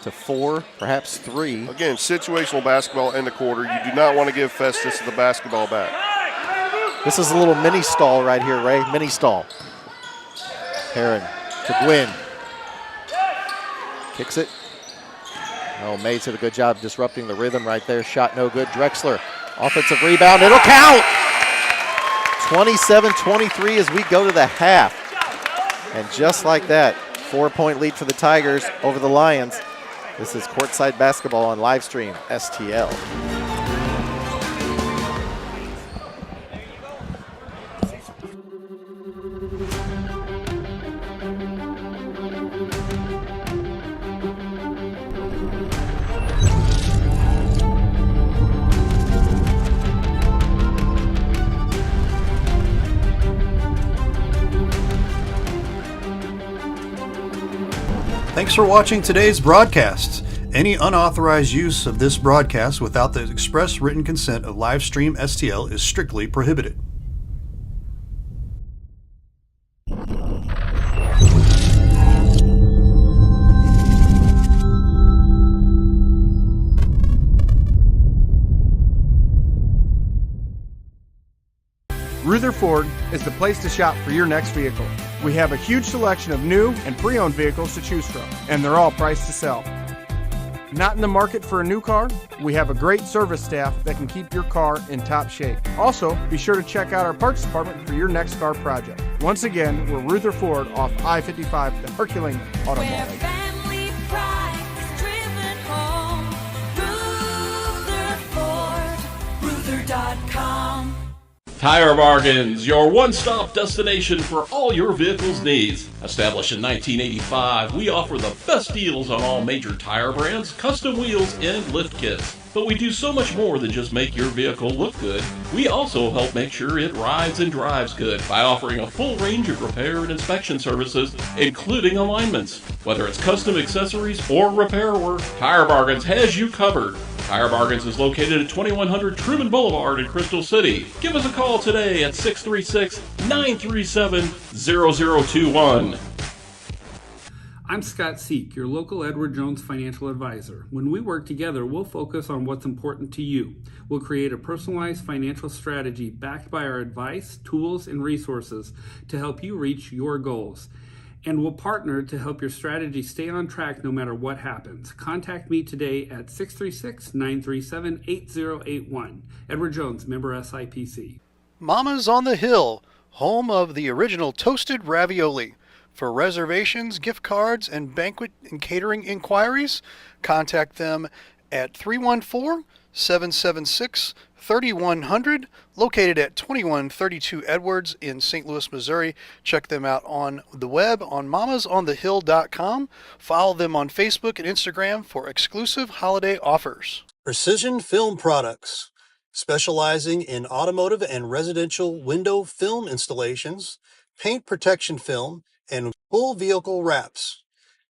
to 4, perhaps 3. Again, situational basketball in the quarter. You do not want to give Festus the basketball back. This is a little mini stall right here, Ray. Mini stall. Heron to Gwynn. Kicks it. Oh, Mays did a good job disrupting the rhythm right there. Shot no good. Drexler, offensive rebound. It'll count. 27-23 as we go to the half. And just like that, 4-point lead for the Tigers over the Lions. This is Courtside Basketball on Livestream STL. Thanks for watching today's broadcast. Any unauthorized use of this broadcast without the express written consent of Livestream STL is strictly prohibited. Rutherford is the place to shop for your next vehicle. We have a huge selection of new and pre-owned vehicles to choose from, and they're all priced to sell. Not in the market for a new car? We have a great service staff that can keep your car in top shape. Also, be sure to check out our parts department for your next car project. Once again, we're Rutherford off I-55, the Herculean Automall. Where family pride is driven home. Rutherford, Ruther.com. Tire Bargains, your one-stop destination for all your vehicle's needs. Established in 1985, we offer the best deals on all major tire brands, custom wheels, and lift kits. But we do so much more than just make your vehicle look good. We also help make sure it rides and drives good by offering a full range of repair and inspection services, including alignments. Whether it's custom accessories or repair work, Tire Bargains has you covered. Tire Bargains is located at 2100 Truman Boulevard in Crystal City. Give us a call today at 636-937-0021. I'm Scott Seek, your local Edward Jones financial advisor. When we work together, we'll focus on what's important to you. We'll create a personalized financial strategy backed by our advice, tools, and resources to help you reach your goals. And we'll partner to help your strategy stay on track no matter what happens. Contact me today at 636-937-8081. Edward Jones, member SIPC. Mama's on the Hill, home of the original toasted ravioli. For reservations, gift cards, and banquet and catering inquiries, contact them at 314-776-3100, located at 2132 Edwards in St. Louis, Missouri. Check them out on the web on mamasonthehill.com. Follow them on Facebook and Instagram for exclusive holiday offers. Precision Film Products, specializing in automotive and residential window film installations, paint protection film, and full vehicle wraps.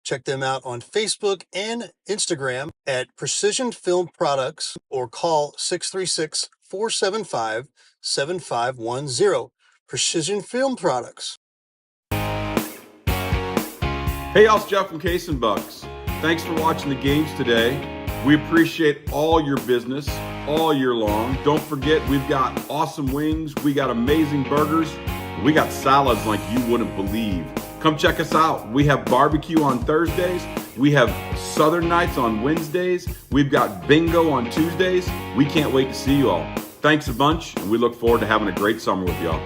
Check them out on Facebook and Instagram at Precision Film Products or call 636-475-7510. Precision Film Products. Hey, y'all, it's Jeff from Case and Bucks. Thanks for watching the games today. We appreciate all your business all year long. Don't forget, we've got awesome wings, we got amazing burgers, we got salads like you wouldn't believe. Come check us out. We have barbecue on Thursdays. We have Southern Nights on Wednesdays. We've got bingo on Tuesdays. We can't wait to see you all. Thanks a bunch, and we look forward to having a great summer with y'all.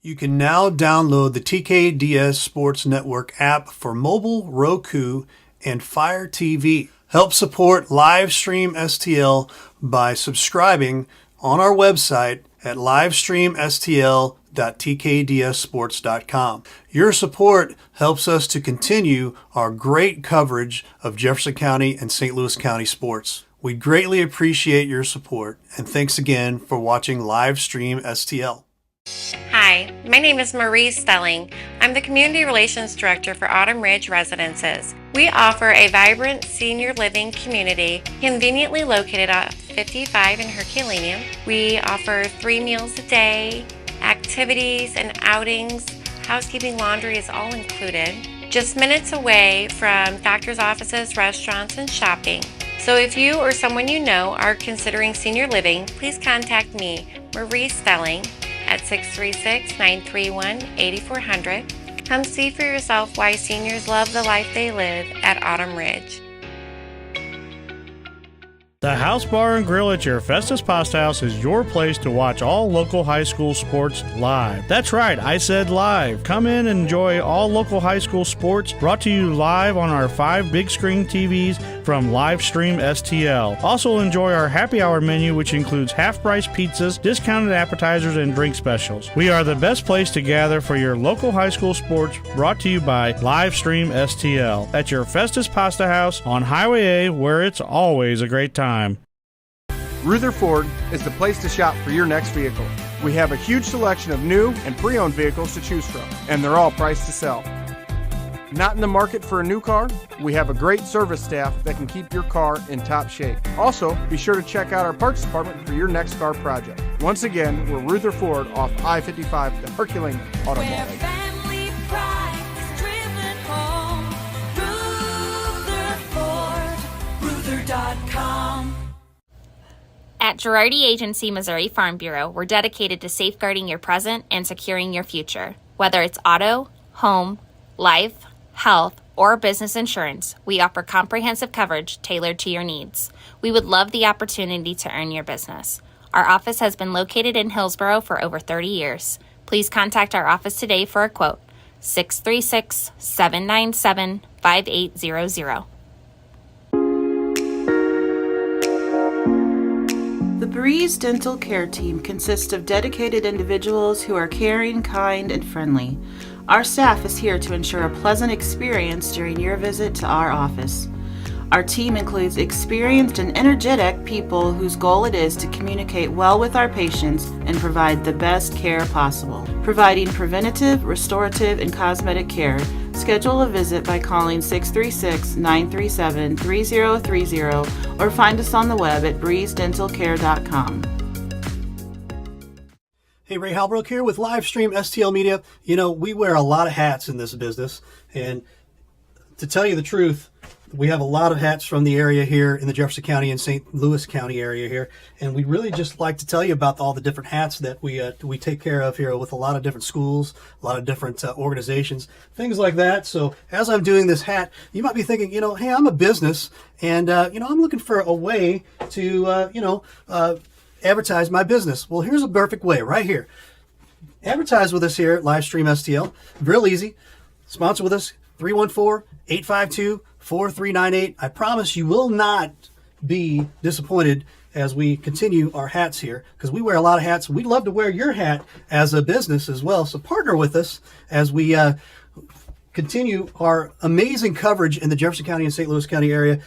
You can now download the TKDS Sports Network app for mobile, Roku, and Fire TV. Help support Livestream STL by subscribing on our website at livestreamstl.tkdssports.com. Your support helps us to continue our great coverage of Jefferson County and St. Louis County sports. We greatly appreciate your support, and thanks again for watching Livestream STL. Hi, my name is Marie Stelling. I'm the Community Relations Director for Autumn Ridge Residences. We offer a vibrant senior living community conveniently located at 55 in Herculaneum. We offer 3 meals a day, activities and outings. Housekeeping, laundry is all included. Just minutes away from doctor's offices, restaurants, and shopping. So if you or someone you know are considering senior living, please contact me, Marie Stelling, at 636-931-8400. Come see for yourself why seniors love the life they live at Autumn Ridge. The House Bar and Grill at your Festus Pasta House is your place to watch all local high school sports live. That's right, I said live. Come in and enjoy all local high school sports brought to you live on our 5 big screen TVs from Livestream STL. Also enjoy our happy hour menu, which includes half-price pizzas, discounted appetizers, and drink specials. We are the best place to gather for your local high school sports, brought to you by Livestream STL at your Festus Pasta House on Highway A, where it's always a great time. Rutherford is the place to shop for your next vehicle. We have a huge selection of new and pre-owned vehicles to choose from, and they're all priced to sell. Not in the market for a new car? We have a great service staff that can keep your car in top shape. Also, be sure to check out our parts department for your next car project. Once again, we're Rutherford off I-55, the Herculean Automotive. Family pride is driven home. Rutherford, Ruther.com. At Girardi Agency Missouri Farm Bureau, we're dedicated to safeguarding your present and securing your future. Whether it's auto, home, life, health, or business insurance, we offer comprehensive coverage tailored to your needs. We would love the opportunity to earn your business. Our office has been located in Hillsborough for over 30 years. Please contact our office today for a quote. 636-797-5800. The Breeze Dental Care Team consists of dedicated individuals who are caring, kind, and friendly. Our staff is here to ensure a pleasant experience during your visit to our office. Our team includes experienced and energetic people whose goal it is to communicate well with our patients and provide the best care possible. Providing preventative, restorative, and cosmetic care, schedule a visit by calling 636-937-3030 or find us on the web at breezedentalcare.com. Hey, Ray Halbrook here with Livestream STL Media. You know, we wear a lot of hats in this business, and to tell you the truth, we have a lot of hats from the area here in the Jefferson County and St. Louis County area here, and we really just like to tell you about all the different hats that we take care of here with a lot of different schools, a lot of different organizations, things like that. So as I'm doing this hat, you might be thinking, you know, hey, I'm a business, and I'm looking for a way to advertise my business. Well, here's a perfect way right here. Advertise with us here at Livestream STL. Real easy. Sponsor with us, 314-852-4398. I promise you will not be disappointed as we continue our hats here, because we wear a lot of hats. We'd love to wear your hat as a business as well. So partner with us as we continue our amazing coverage in the Jefferson County and St. Louis County area.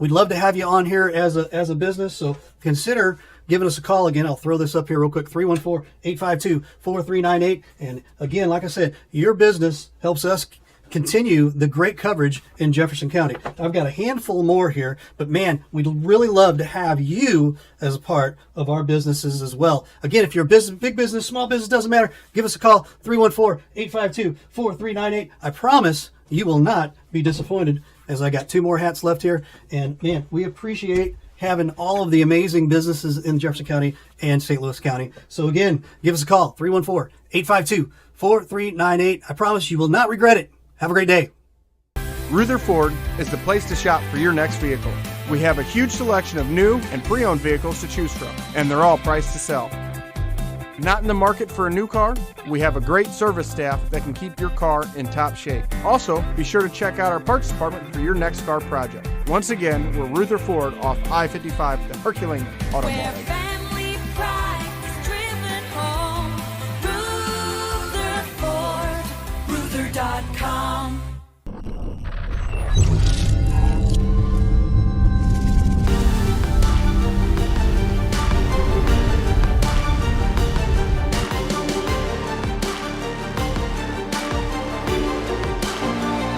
We'd love to have you on here as a business. So consider giving us a call. Again, I'll throw this up here real quick, 314-852-4398. And again, like I said, your business helps us continue the great coverage in Jefferson County. I've got a handful more here, but man, we'd really love to have you as a part of our businesses as well. Again, if you're a business, big business, small business, doesn't matter, give us a call, 314-852-4398. I promise you will not be disappointed, as I got two more hats left here. And man, we appreciate having all of the amazing businesses in Jefferson County and St. Louis County. So again, give us a call, 314-852-4398. I promise you will not regret it. Have a great day. Rutherford is the place to shop for your next vehicle. We have a huge selection of new and pre-owned vehicles to choose from, and they're all priced to sell. Not in the market for a new car? We have a great service staff that can keep your car in top shape. Also, be sure to check out our parts department for your next car project. Once again, we're Rutherford off I-55, the Herculean Automotive. Family pride is driven home. Rutherford, Ruther.com.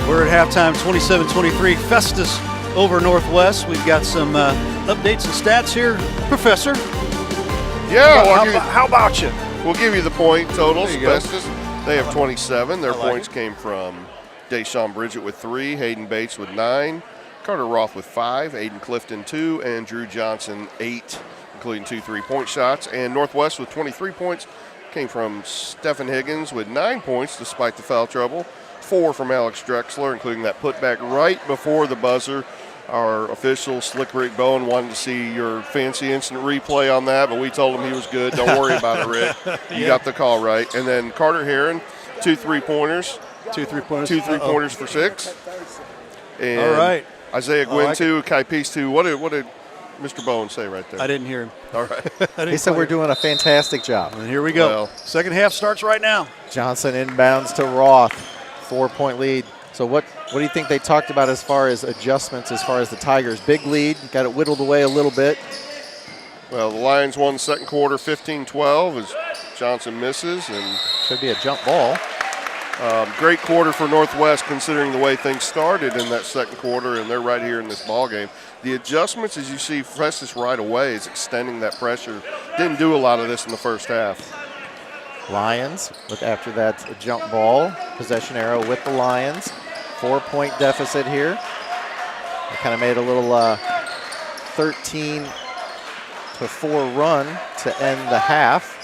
We're at halftime, 27-23, Festus over Northwest. We've got some updates and stats here. Professor. Yeah. How about you? We'll give you the point totals. There you go. Festus, they have 27. Their I like points came from Deshaun Bridget with 3, Hayden Bates with 9, Carter Roth with 5, Aiden Clifton 2, and Drew Johnson 8, including 2 3-point shots. And Northwest with 23 points came from Stephen Higgins with 9 points despite the foul trouble, 4 from Alex Drexler, including that putback right before the buzzer. Our official, Slick Rick Bowen, wanted to see your fancy instant replay on that, but we told him he was good. Don't worry about it, Rick. You got the call right. And then Carter Heron, 2 3-pointers. 2 3-pointers. 2 3-pointers for 6. And all right. Isaiah Gwynn, like 2, Kai Peace, 2. What did Mr. Bowen say right there? I didn't hear him. All right. He said we're doing a fantastic job. And here we go. Well, second half starts right now. Johnson inbounds to Roth, 4-point lead. So what do you think they talked about as far as adjustments as far as the Tigers? Big lead, got it whittled away a little bit. well, the Lions won the second quarter 15-12 as Johnson misses. And should be a jump ball. Great quarter for Northwest considering the way things started in that second quarter, and they're right here in this ball game. The adjustments, as you see, Festus right away is extending that pressure. Didn't do a lot of this in the first half. Lions, look after that jump ball. Possession arrow with the Lions. 4-point deficit here. They kind of made a little 13-4 run to end the half.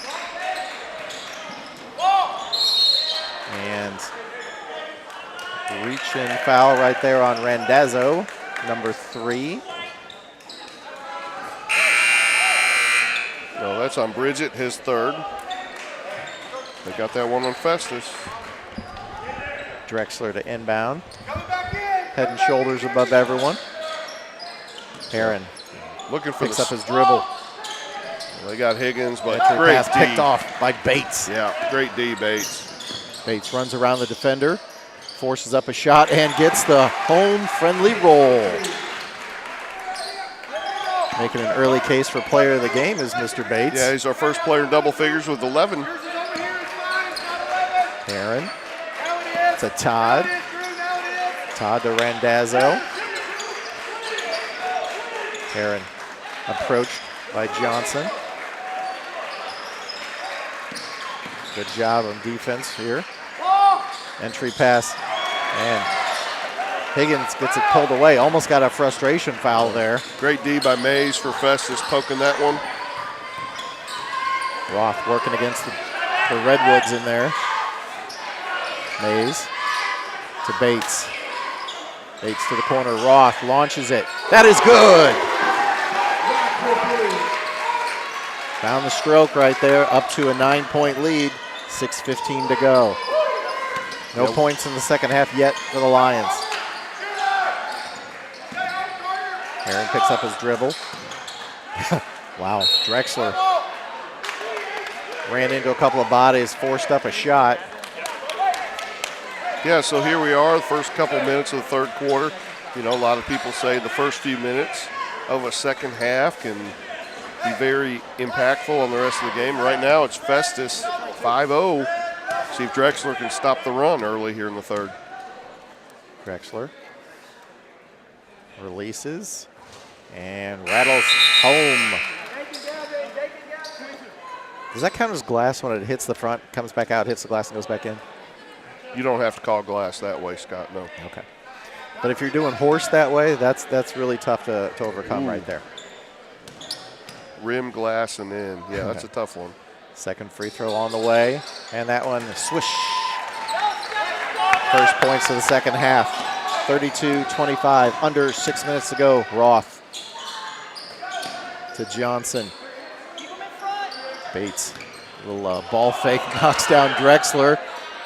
And reach-in foul right there on Randazzo, number 3. No, that's on Bridget, his third. They got that one on Festus. Drexler to inbound. Head and shoulders above everyone. Heron looking for picks up his dribble. Well, they got Higgins, but Entry great pass D. picked off by Bates. Yeah, great D, Bates. Bates runs around the defender, forces up a shot, and gets the home-friendly roll. Making an early case for player of the game is Mr. Bates. Yeah, he's our first player in double figures with 11. Heron. To Todd. Todd to Randazzo. Heron approached by Johnson. Good job on defense here. Entry pass, and Higgins gets it pulled away. Almost got a frustration foul there. Great D by Mays for Festus, poking that one. Roth working against the Redwoods in there. Mays to Bates. Bates to the corner. Roth launches it. That is good. Found the stroke right there, up to a 9-point lead. 6:15 to go. No points in the second half yet for the Lions. Heron picks up his dribble. Wow, Drexler ran into a couple of bodies, forced up a shot. Yeah, so here we are, the first couple minutes of the third quarter. You know, a lot of people say the first few minutes of a second half can be very impactful on the rest of the game. Right now it's Festus 5-0. See if Drexler can stop the run early here in the third. Drexler releases and rattles home. Does that count as glass when it hits the front, comes back out, hits the glass, and goes back in? You don't have to call glass that way, Scott, no. Okay. But if you're doing horse that way, that's really tough to overcome right there. Rim, glass, and in. Yeah, that's a tough one. Second free throw on the way, and that one, swish. First points of the second half, 32-25, under 6 minutes to go. Roth to Johnson. Bates, little ball fake, knocks down Drexler,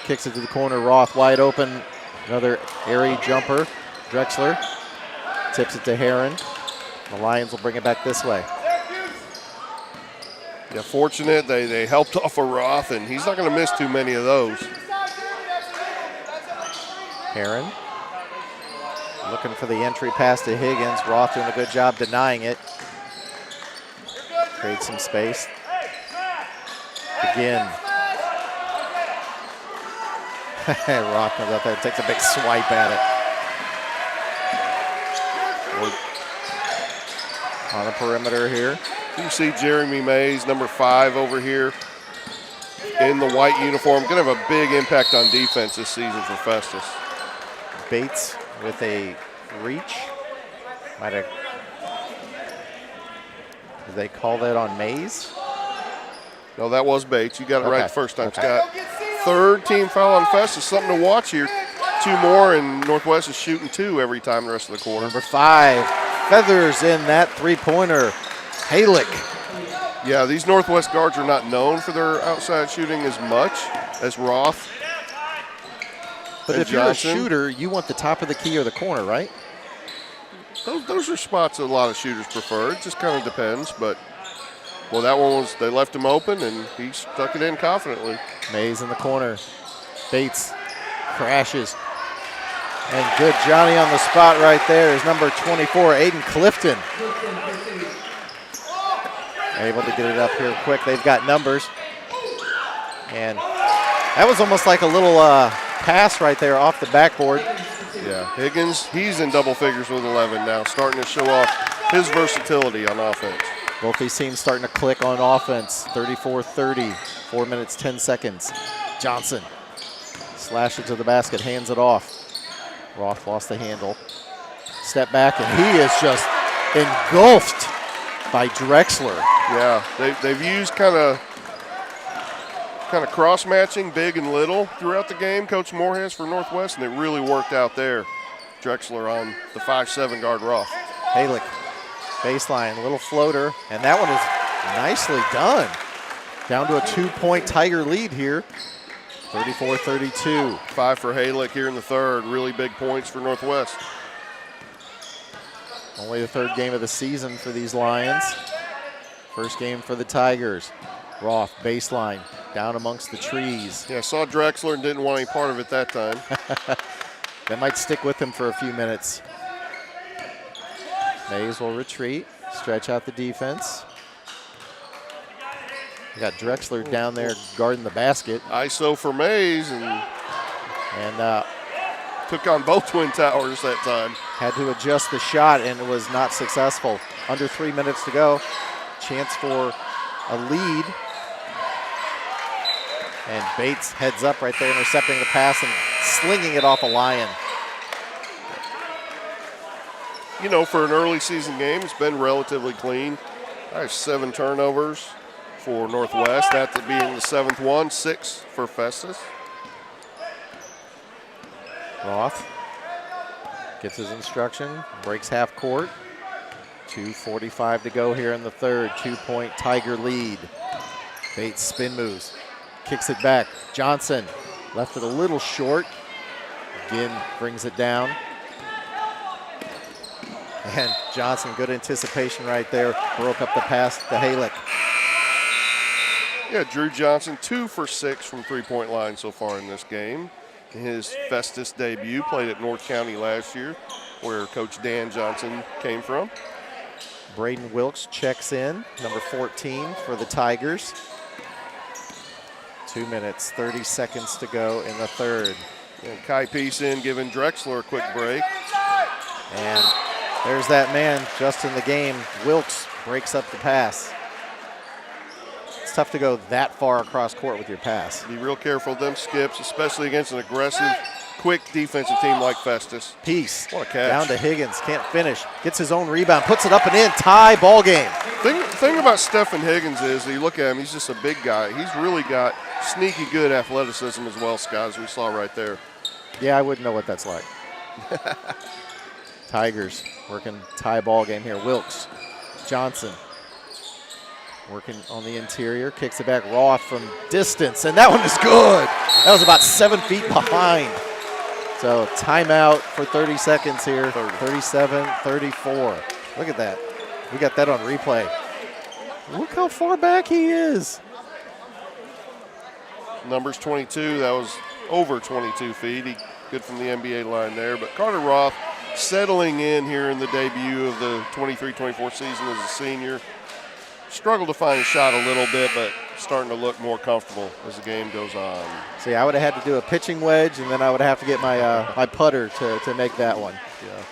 kicks it to the corner. Roth wide open, another airy jumper. Drexler tips it to Heron. The Lions will bring it back this way. Yeah, fortunate they helped off a Roth, and he's not going to miss too many of those. Heron looking for the entry pass to Higgins. Roth doing a good job denying it. Creates some space. Again. Roth comes out there, takes a big swipe at it. On the perimeter here. You see Jeremy Mays, number 5 over here in the white uniform. Going to have a big impact on defense this season for Festus. Bates with a reach. Might have. Did they call that on Mays? No, that was Bates. You got it right the first time, Scott. Third team foul on Festus. Something to watch here. 2 more, and Northwest is shooting 2 every time the rest of the quarter. Number 5, feathers in that three-pointer. Halick. Yeah, these Northwest guards are not known for their outside shooting as much as Roth. But if Johnson. You're a shooter, you want the top of the key or the corner, right? Those are spots that a lot of shooters prefer. It just kind of depends. But, well, that one was, they left him open, and he stuck it in confidently. Mays in the corner. Bates crashes. And good Johnny on the spot right there is number 24, Aiden Clifton. Able to get it up here quick. They've got numbers. And that was almost like a little pass right there off the backboard. Yeah, Higgins, he's in double figures with 11 now, starting to show off his versatility on offense. Both these teams starting to click on offense. 34-30, 4 minutes, 10 seconds. Johnson slashes to the basket, hands it off. Roth lost the handle. Step back, and he is just engulfed by Drexler. Yeah, they've used kind of cross-matching big and little throughout the game, Coach Moore has for Northwest, and it really worked out there. Drexler on the 5'7" guard Roth. Halick, baseline, little floater, and that one is nicely done. Down to a 2-point Tiger lead here, 34-32. 5 for Halick here in the third, really big points for Northwest. Only the third game of the season for these Lions. First game for the Tigers. Roth, baseline, down amongst the trees. Yeah, saw Drexler and didn't want any part of it that time. That might stick with him for a few minutes. Mays will retreat, stretch out the defense. We got Drexler down there guarding the basket. ISO for Mays and took on both Twin Towers that time. Had to adjust the shot and it was not successful. Under 3 minutes to go. Chance for a lead. And Bates heads up right there, intercepting the pass and slinging it off a Lion. You know, for an early season game, it's been relatively clean. I have 7 turnovers for Northwest, that being the 7th one, 6 for Festus. Roth gets his instruction, breaks half court. 2:45 to go here in the third. 2-point Tiger lead. Bates spin moves, kicks it back. Johnson left it a little short. Again, brings it down. And Johnson, good anticipation right there. Broke up the pass to Halick. Yeah, Drew Johnson, 2 for 6 from three-point line so far in this game. His Festus debut, played at North County last year, where Coach Dan Johnson came from. Braden Wilkes checks in, number 14 for the Tigers. 2 minutes, 30 seconds to go in the third. And Kai Peace in, giving Drexler a quick break. And there's that man just in the game. Wilkes breaks up the pass. It's tough to go that far across court with your pass. Be real careful of them skips, especially against an aggressive, quick defensive team like Festus. Peace. What a catch. Down to Higgins, can't finish. Gets his own rebound, puts it up and in. Tie, ball game. Thing about Stephen Higgins is, you look at him, he's just a big guy. He's really got sneaky good athleticism as well, Scott, as we saw right there. Yeah, I wouldn't know what that's like. Tigers working tie ball game here. Wilkes, Johnson working on the interior, kicks it back. Roth from distance, and that one is good. That was about 7 feet behind. So timeout for 30 seconds here. 37-34. Look at that. We got that on replay. Look how far back he is. Numbers 22, that was over 22 feet. He good from the NBA line there. But Carter Roth settling in here in the debut of the 23-24 season as a senior. Struggled to find a shot a little bit, but starting to look more comfortable as the game goes on. See, I would have had to do a pitching wedge, and then I would have to get my my putter to make that one. Yeah,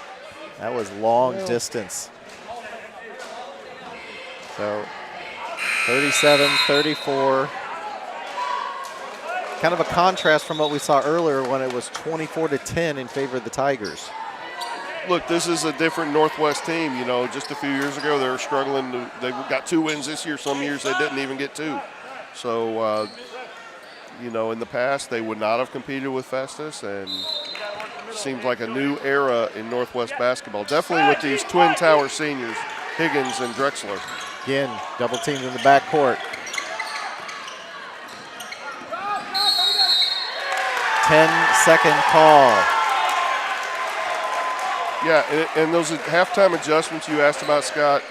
that was long distance. So 37-34. Kind of a contrast from what we saw earlier when it was 24-10 in favor of the Tigers. Look, this is a different Northwest team. You know, just a few years ago they were struggling. They got 2 wins this year. Some years they didn't even get 2. So, you know, in the past they would not have competed with Festus, and seems like a new era in Northwest basketball. Definitely with these Twin Tower seniors, Higgins and Drexler. Again, double teamed in the backcourt. 10-second call. Yeah, and those halftime adjustments you asked about, Scott,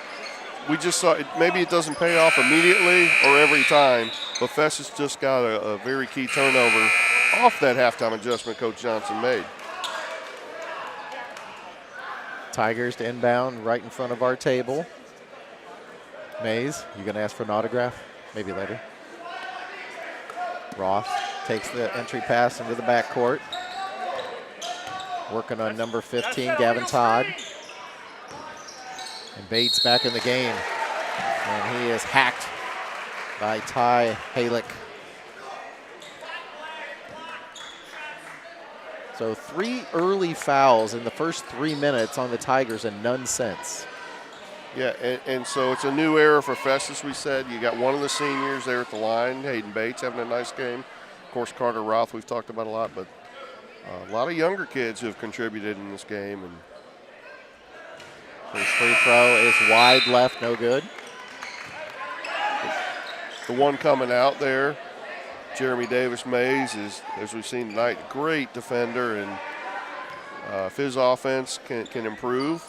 we just saw it. Maybe it doesn't pay off immediately or every time, but Festus just got a very key turnover off that halftime adjustment Coach Johnson made. Tigers to inbound right in front of our table. Mays, you gonna ask for an autograph? Maybe later. Roth takes the entry pass into the backcourt. Working on number 15, Gavin Todd. And Bates back in the game. And he is hacked by Ty Halick. So 3 early fouls in the first 3 minutes on the Tigers and none since. Yeah, and so it's a new era for Festus, we said. You got one of the seniors there at the line, Hayden Bates, having a nice game. Of course, Carter Roth we've talked about a lot, but a lot of younger kids who have contributed in this game. And his free throw is wide left, no good. The one coming out there, Jeremy Davis-Mays, is, as we've seen tonight, a great defender, and if his offense can improve,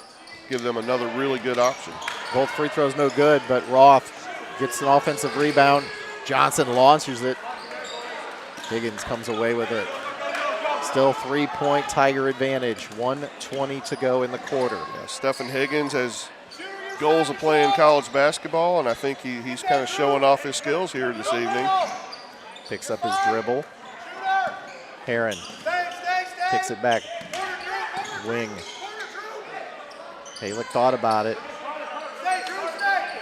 give them another really good option. Both free throws no good, but Roth gets an offensive rebound. Johnson launches it. Higgins comes away with it. Still 3-point Tiger advantage. 1:20 to go in the quarter. Yeah, Stephen Higgins has goals of playing college basketball, and I think he's kind of showing off his skills here this evening. Picks up his dribble. Heron kicks it back. Wing. Halick thought about it.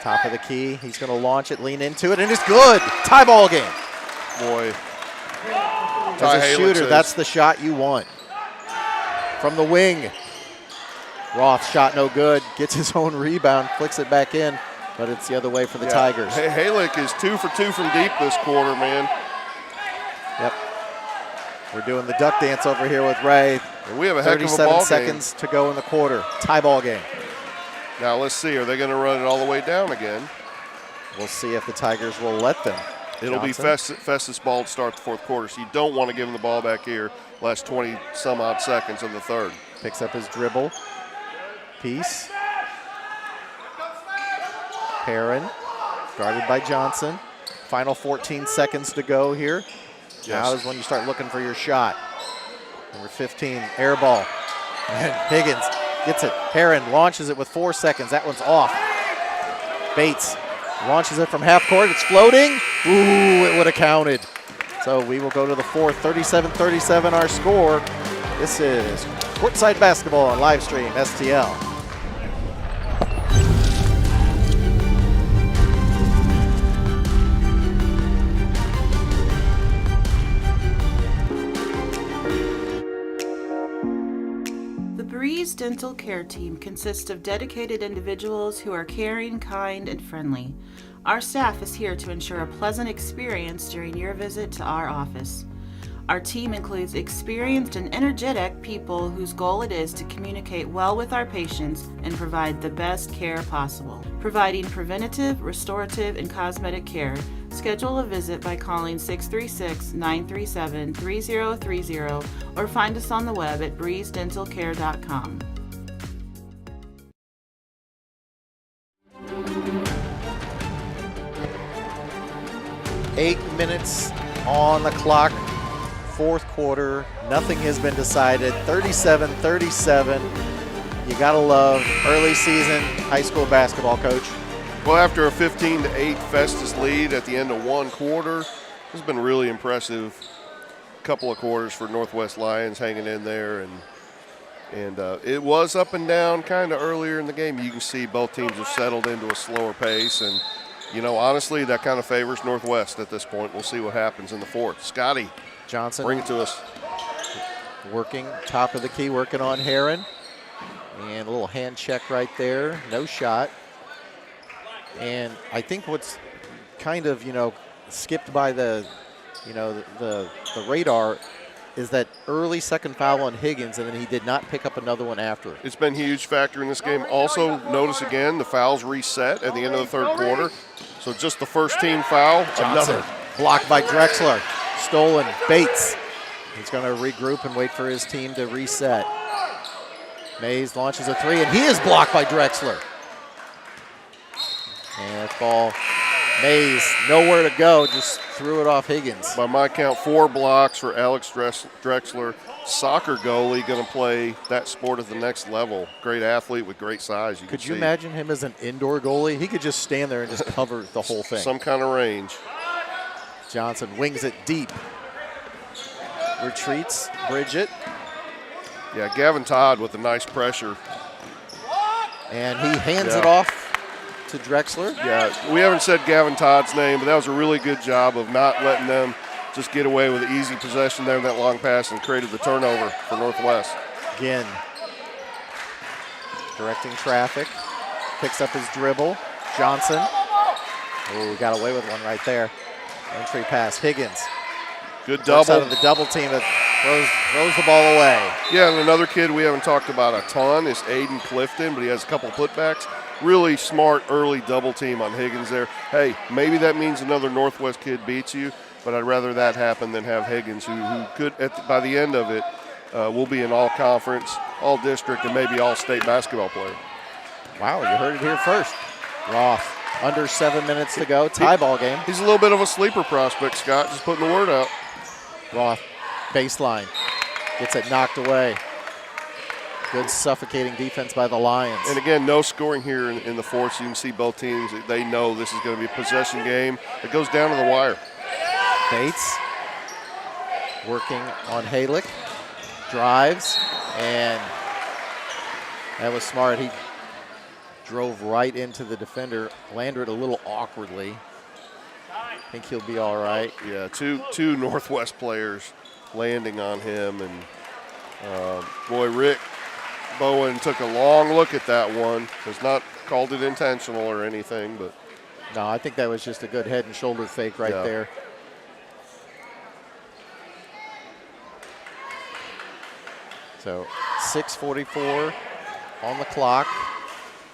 Top of the key. He's going to launch it, lean into it, and it's good. Tie ball game. Boy. As a shooter, that's the shot you want. From the wing. Roth shot no good. Gets his own rebound, flicks it back in, but it's the other way for the Tigers. Halick is 2 for 2 from deep this quarter, man. Yep. We're doing the duck dance over here with Ray. And we have a heck of a ball 37 seconds to go in the quarter. Tie ball game. Now let's see, are they going to run it all the way down again? We'll see if the Tigers will let them. It'll be Festus ball to start the fourth quarter, so you don't want to give him the ball back here last 20-some-odd seconds of the third. Picks up his dribble. Peace. Perrin, guarded by Johnson. Final 14 seconds to go here. Yes. Now is when you start looking for your shot. Number 15, air ball. And Higgins gets it. Perrin launches it with 4 seconds. That one's off. Bates launches it from half court. It's floating. Ooh, it would have counted. So we will go to the fourth. 37-37 our score. This is Courtside Basketball on live stream STL. Breeze Dental Care Team consists of dedicated individuals who are caring, kind, and friendly. Our staff is here to ensure a pleasant experience during your visit to our office. Our team includes experienced and energetic people whose goal it is to communicate well with our patients and provide the best care possible. Providing preventative, restorative, and cosmetic care. Schedule a visit by calling 636-937-3030 or find us on the web at breezedentalcare.com. Eight minutes on the clock. Fourth quarter, nothing has been decided. 37-37. You gotta love early season high school basketball, Coach. Well, after a 15-8 Festus lead at the end of one quarter, it's been really impressive. Couple of quarters for Northwest Lions hanging in there, and it was up and down kind of earlier in the game. You can see both teams have settled into a slower pace, and you know, honestly, that kind of favors Northwest at this point. We'll see what happens in the fourth. Scotty Johnson, bring it to us. Working top of the key, working on Heron, and a little hand check right there. No shot. And I think what's kind of, skipped by the radar is that early second foul on Higgins, and then he did not pick up another one after. It's been a huge factor in this game. Also, notice again, the fouls reset at the end of the third quarter. So just the first team foul. Johnson, another. Blocked by Drexler. Stolen. Bates. He's going to regroup and wait for his team to reset. Mays launches a three, and he is blocked by Drexler. And that ball, Mays, nowhere to go, just threw it off Higgins. By my count, 4 blocks for Alex Drexler. Soccer goalie, going to play that sport at the next level. Great athlete with great size. Could you imagine him as an indoor goalie? He could just stand there and just cover the whole thing. Some kind of range. Johnson wings it deep. retreats Bridget. Yeah, Gavin Todd with a nice pressure. And he hands it off to Drexler. Yeah, we haven't said Gavin Todd's name, but that was a really good job of not letting them just get away with an easy possession there in that long pass and created the turnover for Northwest. Again, directing traffic. Picks up his dribble. Johnson. Oh, got away with one right there. Entry pass. Higgins. Good Works double. out of the double team that throws the ball away. Yeah, and another kid we haven't talked about a ton is Aiden Clifton, but he has a couple putbacks. Really smart early double team on Higgins there. Hey, maybe that means another Northwest kid beats you, but I'd rather that happen than have Higgins, who could, by the end of it, will be an all-conference, all-district, and maybe all-state basketball player. Wow, you heard it here first. Roth, under 7 minutes to go, tie ball game. He's a little bit of a sleeper prospect, Scott, just putting the word out. Roth, baseline, gets it knocked away. Good suffocating defense by the Lions. And again, no scoring here in the fourth, so you can see both teams, they know this is going to be a possession game. It goes down to the wire. Bates working on Halick, drives, and that was smart. He drove right into the defender, landed a little awkwardly. I think he'll be all right. Yeah, two Northwest players landing on him, and boy, Rick Bowen took a long look at that one. Has not called it intentional or anything, but no, I think that was just a good head and shoulder fake right there. So 6:44 on the clock.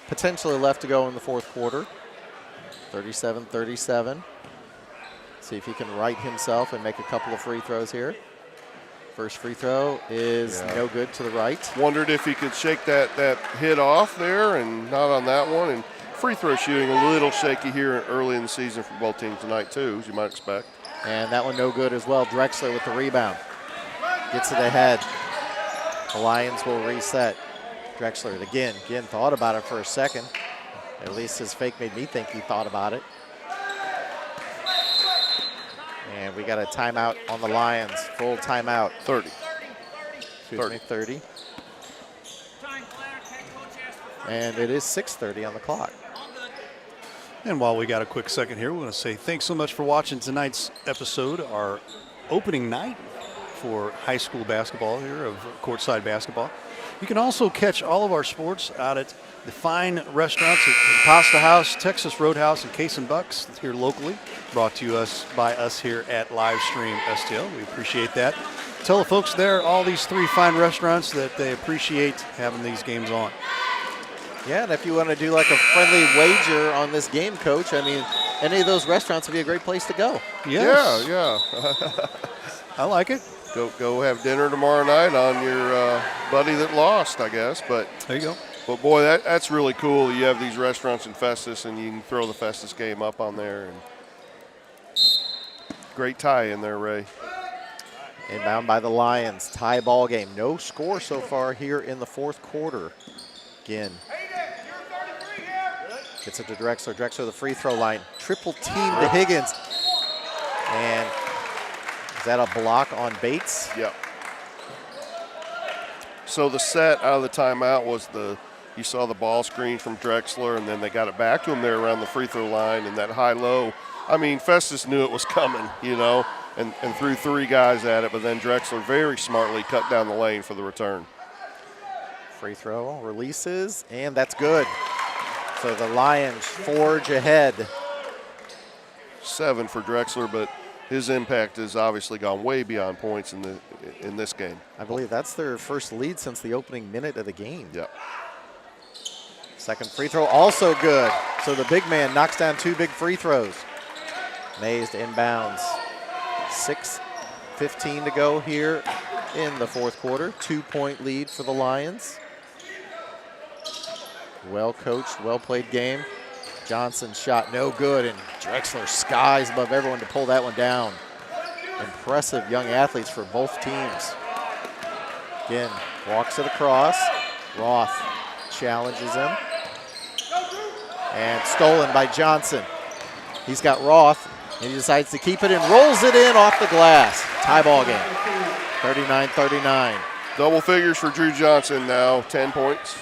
Potentially left to go in the fourth quarter. 37-37. See if he can right himself and make a couple of free throws here. First free throw is no good to the right. Wondered if he could shake that hit off there, and not on that one. And free throw shooting a little shaky here early in the season for both teams tonight too, as you might expect. And that one no good as well. Drexler with the rebound. Gets it ahead. The Lions will reset. Drexler again thought about it for a second. At least his fake made me think he thought about it. And we got a timeout on the Lions. Full timeout. 30. 30. And it is 6:30 on the clock. And while we got a quick second here, we want to say thanks so much for watching tonight's episode, our opening night for high school basketball here of Courtside Basketball. You can also catch all of our sports out at the fine restaurants at Pasta House, Texas Roadhouse, and Case and Bucks here locally, brought to us by us here at Livestream STL. We appreciate that. Tell the folks there, all these three fine restaurants, that they appreciate having these games on. Yeah, and if you want to do like a friendly wager on this game, Coach, I mean, any of those restaurants would be a great place to go. Yes. Yeah. I like it. Go have dinner tomorrow night on your buddy that lost, I guess. But there you go. But boy, that's really cool. You have these restaurants in Festus, and you can throw the Festus game up on there. And great tie in there, Ray. Inbound by the Lions. Tie ball game. No score so far here in the fourth quarter. Again. Gets it to Drexler. Drexler the free throw line. Triple team to Higgins. And is that a block on Bates? Yep. So the set out of the timeout was you saw the ball screen from Drexler, and then they got it back to him there around the free throw line, and that high-low. I mean, Festus knew it was coming, and threw three guys at it, but then Drexler very smartly cut down the lane for the return. Free throw releases, and that's good. So the Lions forge ahead. 7 for Drexler, but his impact has obviously gone way beyond points in this game. I believe that's their first lead since the opening minute of the game. Yep. Second free throw also good. So the big man knocks down 2 big free throws. Mays inbounds. 6:15 to go here in the fourth quarter. 2-point lead for the Lions. Well coached, well played game. Johnson's shot no good, and Drexler skies above everyone to pull that one down. Impressive young athletes for both teams. Again, walks it across. Roth challenges him. And stolen by Johnson. He's got Roth, and he decides to keep it and rolls it in off the glass. Tie ball game. 39-39. Double figures for Drew Johnson now, 10 points.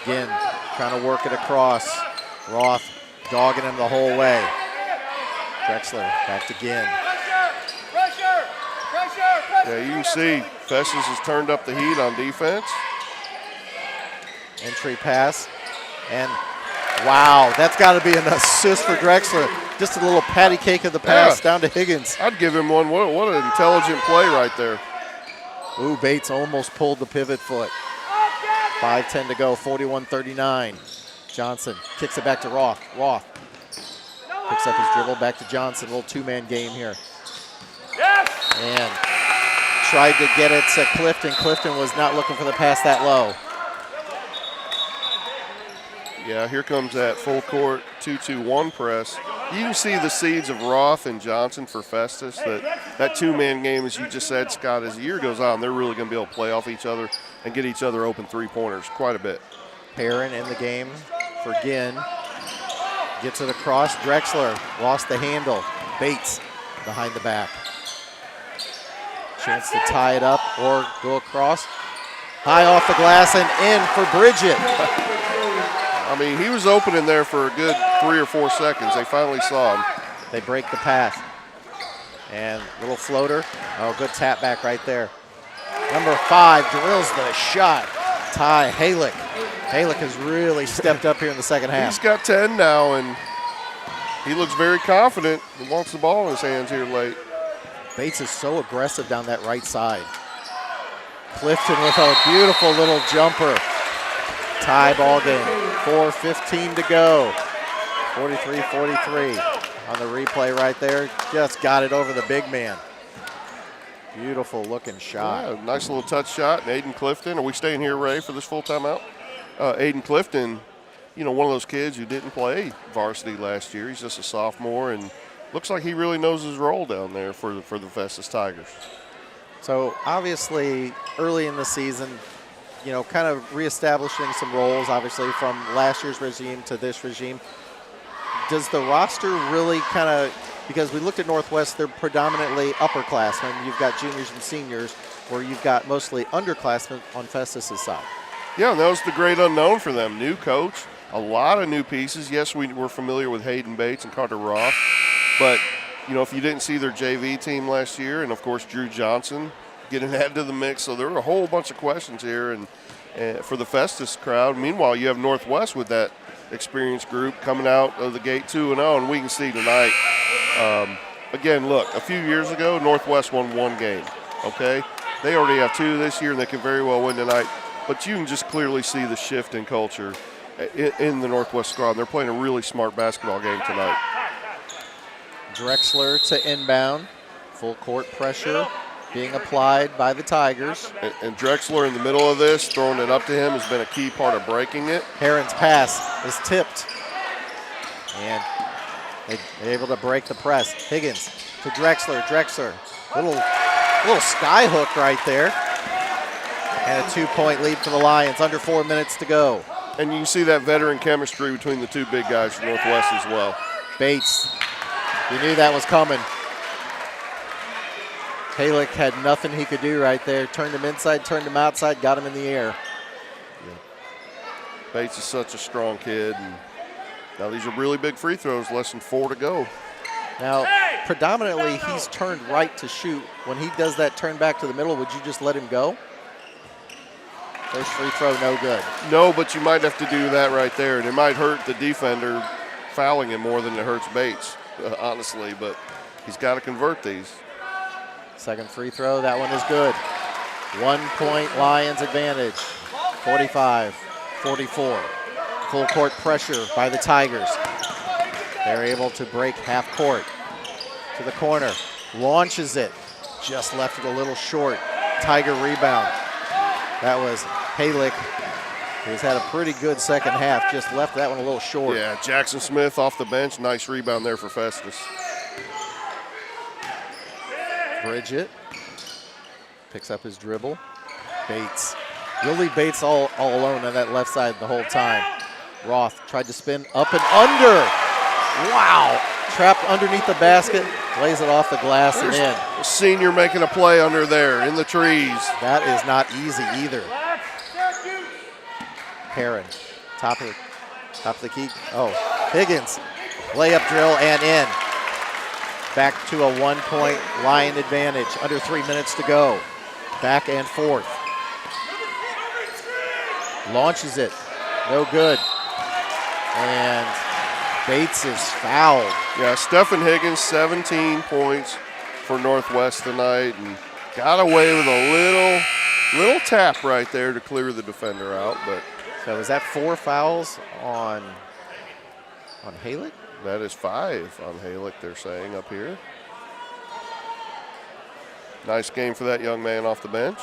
Again, trying to work it across. Roth dogging him the whole way. Drexler back to Ginn. Yeah, you can see Festus has turned up the heat on defense. Entry pass. And wow, that's got to be an assist for Drexler. Just a little patty cake of the pass down to Higgins. I'd give him one. What an intelligent play right there. Ooh, Bates almost pulled the pivot foot. 5:10 to go, 41-39. Johnson kicks it back to Roth. Roth picks up his dribble back to Johnson. A little two-man game here. And tried to get it to Clifton. Clifton was not looking for the pass that low. Yeah, here comes that full court 2-2-1 press. You can see the seeds of Roth and Johnson for Festus. That two-man game, as you just said, Scott, as the year goes on, they're really going to be able to play off each other and get each other open three-pointers quite a bit. Perrin in the game for Ginn. Gets it across. Drexler lost the handle. Bates behind the back. Chance to tie it up or go across. High off the glass and in for Bridget. I mean, he was open in there for a good 3 or 4 seconds. They finally saw him. They break the pass. And little floater. Oh, good tap back right there. Number 5 drills the shot. Ty Halick. Halick has really stepped up here in the second half. He's got 10 now, and he looks very confident. He wants the ball in his hands here late. Bates is so aggressive down that right side. Clifton with a beautiful little jumper. Tie ball game. 4:15 to go. 43-43 on the replay right there. Just got it over the big man. Beautiful looking shot. Yeah, nice little touch shot. And Aiden Clifton, are we staying here, Ray, for this full timeout? Aiden Clifton, you know, one of those kids who didn't play varsity last year. He's just a sophomore and looks like he really knows his role down there for the Festus Tigers. So obviously early in the season, you know, kind of reestablishing some roles, obviously, from last year's regime to this regime. Does the roster really kind of, because we looked at Northwest, they're predominantly upperclassmen. You've got juniors and seniors, where you've got mostly underclassmen on Festus' side. Yeah, and that was the great unknown for them. New coach, a lot of new pieces. Yes, we were familiar with Hayden Bates and Carter Roth, but, you know, if you didn't see their JV team last year, and, of course, Drew Johnson getting added to the mix, so there were a whole bunch of questions here and for the Festus crowd. Meanwhile, you have Northwest with that experienced group coming out of the gate 2-0, and we can see tonight. Again, look, a few years ago, Northwest won 1 game, okay? They already have 2 this year, and they can very well win tonight. But you can just clearly see the shift in culture in the Northwest squad. They're playing a really smart basketball game tonight. Drexler to inbound. Full court pressure being applied by the Tigers. And Drexler in the middle of this, throwing it up to him, has been a key part of breaking it. Herron's pass is tipped. And they're able to break the press. Higgins to Drexler. Drexler, little sky hook right there. And a 2-point lead for the Lions, under 4 minutes to go. And you can see that veteran chemistry between the 2 big guys from Northwest as well. Bates, you knew that was coming. Halick had nothing he could do right there. Turned him inside, turned him outside, got him in the air. Yeah. Bates is such a strong kid. And now these are really big free throws, less than 4 to go. Now, predominantly, he's turned right to shoot. When he does that turn back to the middle, would you just let him go? First free throw, no good. No, but you might have to do that right there, and it might hurt the defender fouling him more than it hurts Bates, honestly, but he's got to convert these. Second free throw, that one is good. 1 point Lions advantage, 45-44. Full court pressure by the Tigers. They're able to break half court to the corner. Launches it, just left it a little short. Tiger rebound. That was Halick, who's had a pretty good second half, just left that one a little short. Yeah, Jackson Smith off the bench, nice rebound there for Festus. Bridget picks up his dribble. Bates. You'll leave Bates all alone on that left side the whole time. Roth tried to spin up and under. Wow. Trapped underneath the basket. Plays it off the glass and in. A senior making a play under there in the trees. That is not easy either. Heron, top of the key. Oh, Higgins, layup drill and in. Back to a 1-point Lion advantage. Under 3 minutes to go. Back and forth. Launches it. No good. And Bates is fouled. Yeah, Stephen Higgins, 17 points for Northwest tonight, and got away with a little tap right there to clear the defender out. But so is that 4 fouls on Halick? That is 5 on Halick, they're saying up here. Nice game for that young man off the bench.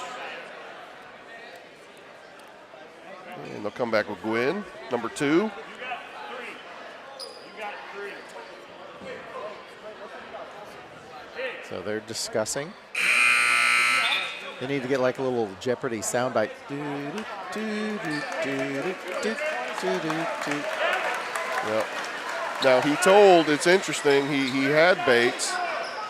And they'll come back with Gwynn, number 2. So they're discussing. They need to get like a little Jeopardy soundbite. Yep. Now he told, it's interesting, he had Bates,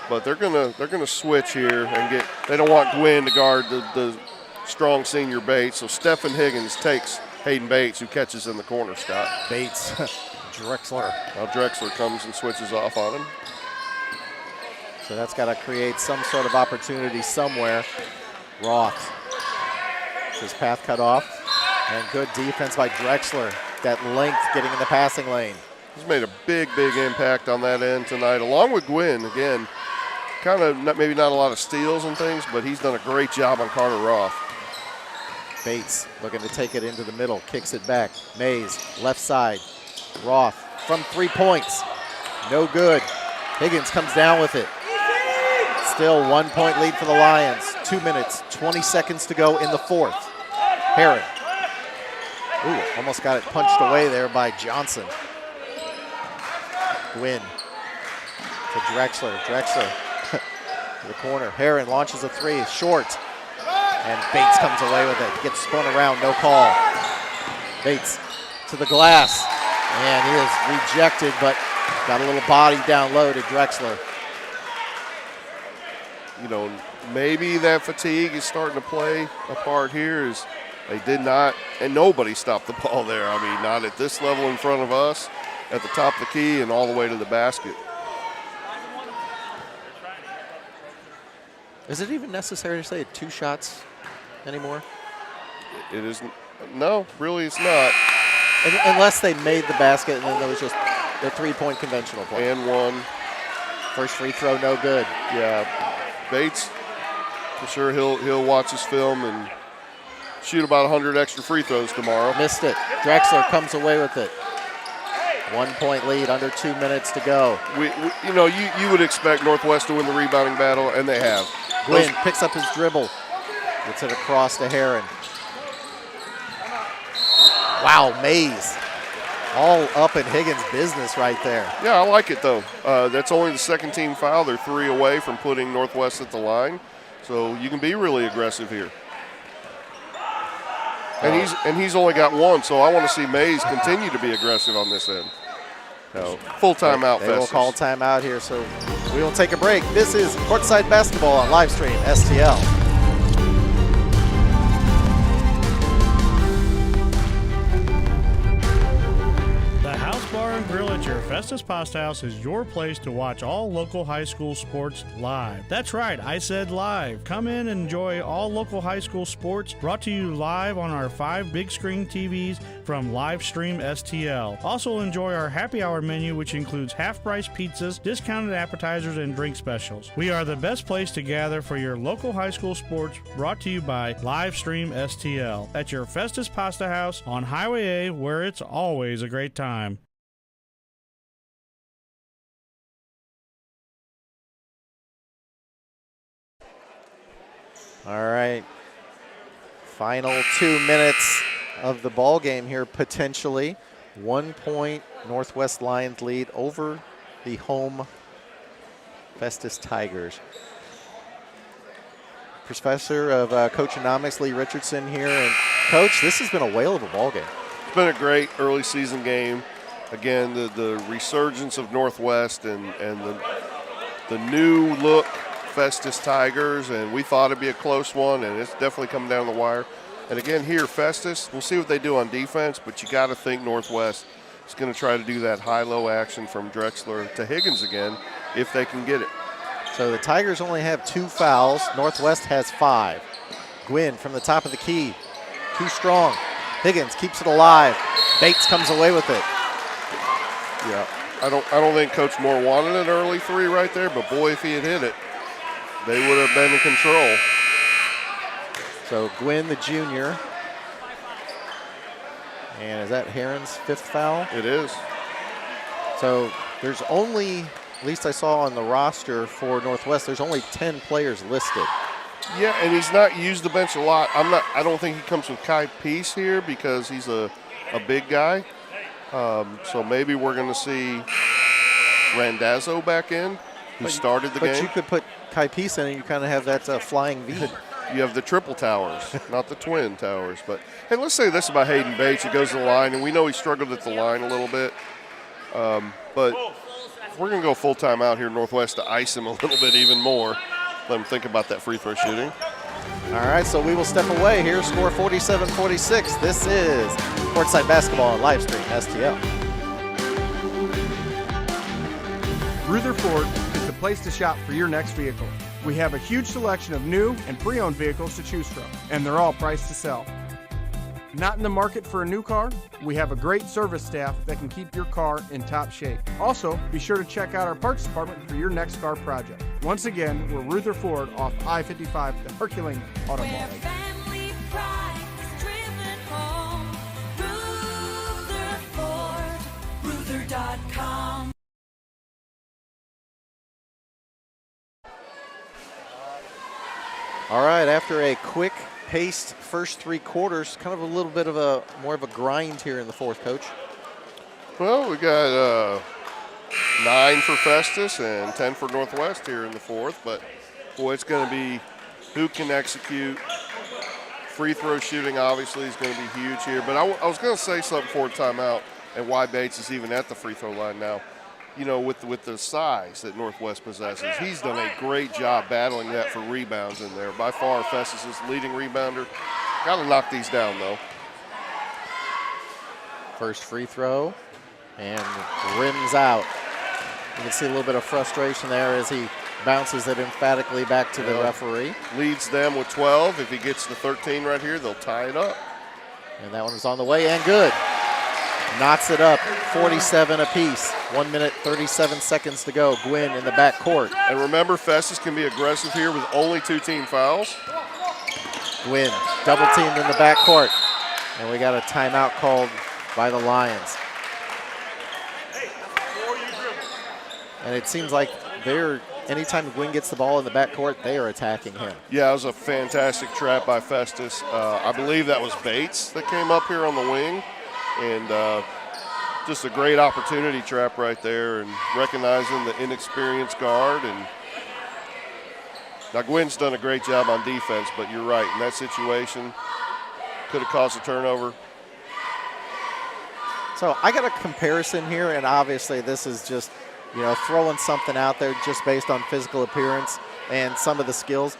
but they're gonna switch here and get. They don't want Gwynn to guard the strong senior Bates, so Stephen Higgins takes Hayden Bates, who catches in the corner. Scott Bates, Drexler. Now Drexler comes and switches off on him. So that's got to create some sort of opportunity somewhere. Roth, his path cut off, and good defense by Drexler. That length getting in the passing lane. He's made a big impact on that end tonight, along with Gwynn. Again, kind of maybe not a lot of steals and things, but he's done a great job on Carter Roth. Bates looking to take it into the middle, kicks it back. Mays, left side. Roth from 3 points. No good. Higgins comes down with it. Still 1-point lead for the Lions. 2 minutes, 20 seconds to go in the fourth. Heron. Ooh, almost got it punched away there by Johnson. Gwynn to Drexler. Drexler to the corner. Heron launches a 3, short. And Bates comes away with it. Gets spun around, no call. Bates to the glass. And he is rejected, but got a little body down low to Drexler. You know, maybe that fatigue is starting to play a part here. Is they did not, and nobody stopped the ball there. I mean, not at this level in front of us, at the top of the key, and all the way to the basket. Is it even necessary to say 2 shots anymore? It isn't. No, really, it's not. Unless they made the basket and then there was just the 3-point conventional play. And one. First free throw, no good. Yeah, Bates, for sure he'll watch his film and shoot about 100 extra free throws tomorrow. Missed it. Drexler comes away with it. 1-point lead, under 2 minutes to go. You would expect Northwest to win the rebounding battle, and they have. Gwynn picks up his dribble. Gets it across to Heron. Wow, Mays. All up in Higgins' business right there. Yeah, I like it, though. That's only the second team foul. They're 3 away from putting Northwest at the line. So you can be really aggressive here. And he's only got 1, so I want to see Mays continue to be aggressive on this end. No, full timeout. They will call timeout here, so we will take a break. This is Courtside Basketball on Livestream STL. Grill at your Festus Pasta House is your place to watch all local high school sports live. That's right, I said live. Come in and enjoy all local high school sports brought to you live on our 5 big screen TVs from Livestream STL. Also enjoy our happy hour menu, which includes half-price pizzas, discounted appetizers, and drink specials. We are the best place to gather for your local high school sports, brought to you by Livestream STL at your Festus Pasta House on Highway A, where it's always a great time. All right, final 2 minutes of the ball game here, potentially. 1-point Northwest Lions lead over the home Festus Tigers. Professor of Coachonomics, Lee Richardson here. And Coach, this has been a whale of a ball game. It's been a great early season game. Again, the resurgence of Northwest and the new look Festus Tigers, and we thought it'd be a close one, and it's definitely coming down the wire. And again, here, Festus, we'll see what they do on defense, but you got to think Northwest is going to try to do that high-low action from Drexler to Higgins again if they can get it. So the Tigers only have 2 fouls. Northwest has 5. Gwynn from the top of the key. Too strong. Higgins keeps it alive. Bates comes away with it. Yeah, I don't think Coach Moore wanted an early 3 right there, but boy, if he had hit it, they would have been in control. So Gwynn, the junior. And is that Heron's 5th foul? It is. So there's only, at least I saw on the roster for Northwest, there's only 10 players listed. Yeah, and he's not used the bench a lot. I don't think he comes with Kai Peace here because he's a big guy. So maybe we're going to see Randazzo back in, who started the game. But you could put Kai Peace in and you kind of have that flying V. You have the triple towers, not the twin towers. But hey, let's say this about Hayden Bates. He goes to the line, and we know he struggled at the line a little bit. But we're going to go full time out here, Northwest, to ice him a little bit even more. Let him think about that free throw shooting. All right, so we will step away here. Score 47-46. This is Courtside Basketball on Livestream STL. Ruther Ford is the place to shop for your next vehicle. We have a huge selection of new and pre-owned vehicles to choose from, and they're all priced to sell. Not in the market for a new car? We have a great service staff that can keep your car in top shape. Also, be sure to check out our parts department for your next car project. Once again, we're Ruther Ford off I-55, the Herculean Automotive. Family pride is driven home. Ruther Ford, Ruther.com. All right, after a quick-paced first 3 quarters, kind of a little bit of more of a grind here in the fourth, Coach. Well, we got 9 for Festus and 10 for Northwest here in the fourth. But, boy, it's going to be who can execute. Free throw shooting, obviously, is going to be huge here. But I was going to say something before timeout and why Bates is even at the free throw line now. You know, with the size that Northwest possesses, he's done a great job battling that for rebounds in there. By far, Festus is the leading rebounder. Got to knock these down, though. First free throw, and rims out. You can see a little bit of frustration there as he bounces it emphatically back to the referee. Leads them with 12. If he gets to 13 right here, they'll tie it up. And that one is on the way and good. Knocks it up, 47 apiece. 1 minute, 37 seconds to go. Gwynn in the back court. And remember, Festus can be aggressive here with only 2 team fouls. Gwynn double teamed in the back court. And we got a timeout called by the Lions. And it seems like anytime Gwynn gets the ball in the back court, they are attacking him. Yeah, it was a fantastic trap by Festus. I believe that was Bates that came up here on the wing. And just a great opportunity trap right there, and recognizing the inexperienced guard. And now Gwynn's done a great job on defense, but you're right, in that situation, could have caused a turnover. So I got a comparison here, and obviously this is just, throwing something out there just based on physical appearance and some of the skills.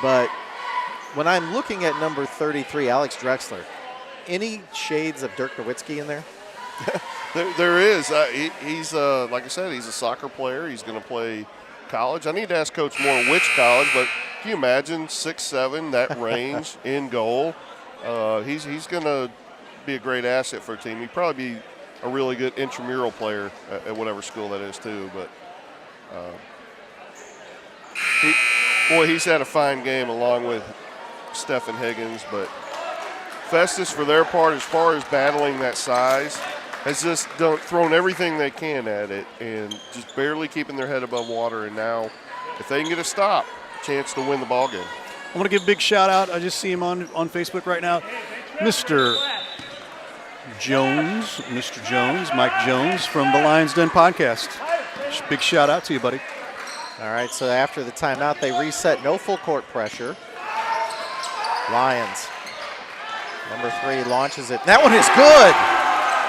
But when I'm looking at number 33, Alex Drexler, any shades of Dirk Nowitzki in there? There is. He's like I said, he's a soccer player. He's going to play college. I need to ask Coach Moore which college, but can you imagine 6'7", that range in goal? He's going to be a great asset for a team. He'd probably be a really good intramural player at whatever school that is too. But he's had a fine game along with Stephen Higgins. But Festus, for their part, as far as battling that size, has just thrown everything they can at it and just barely keeping their head above water. And now, if they can get a stop, chance to win the ball game. I want to give a big shout out. I just see him on Facebook right now. Mr. Jones, Mike Jones from the Lions Den podcast. Big shout out to you, buddy. All right, so after the timeout, they reset. No full court pressure. Lions. Number 3 launches it. That one is good.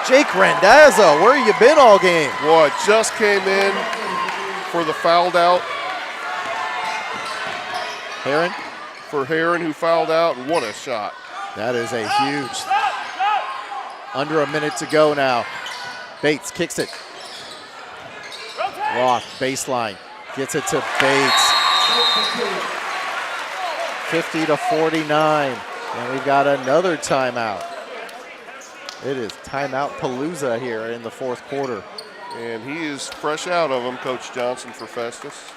Jake Randazzo, where you been all game? Boy, just came in for the fouled out Heron. For Heron, who fouled out, and what a shot. That is a huge. Under a minute to go now. Bates kicks it. Roth, baseline, gets it to Bates. 50-49, and we've got another timeout. It is timeout palooza here in the fourth quarter. And he is fresh out of them, Coach Johnson, for Festus.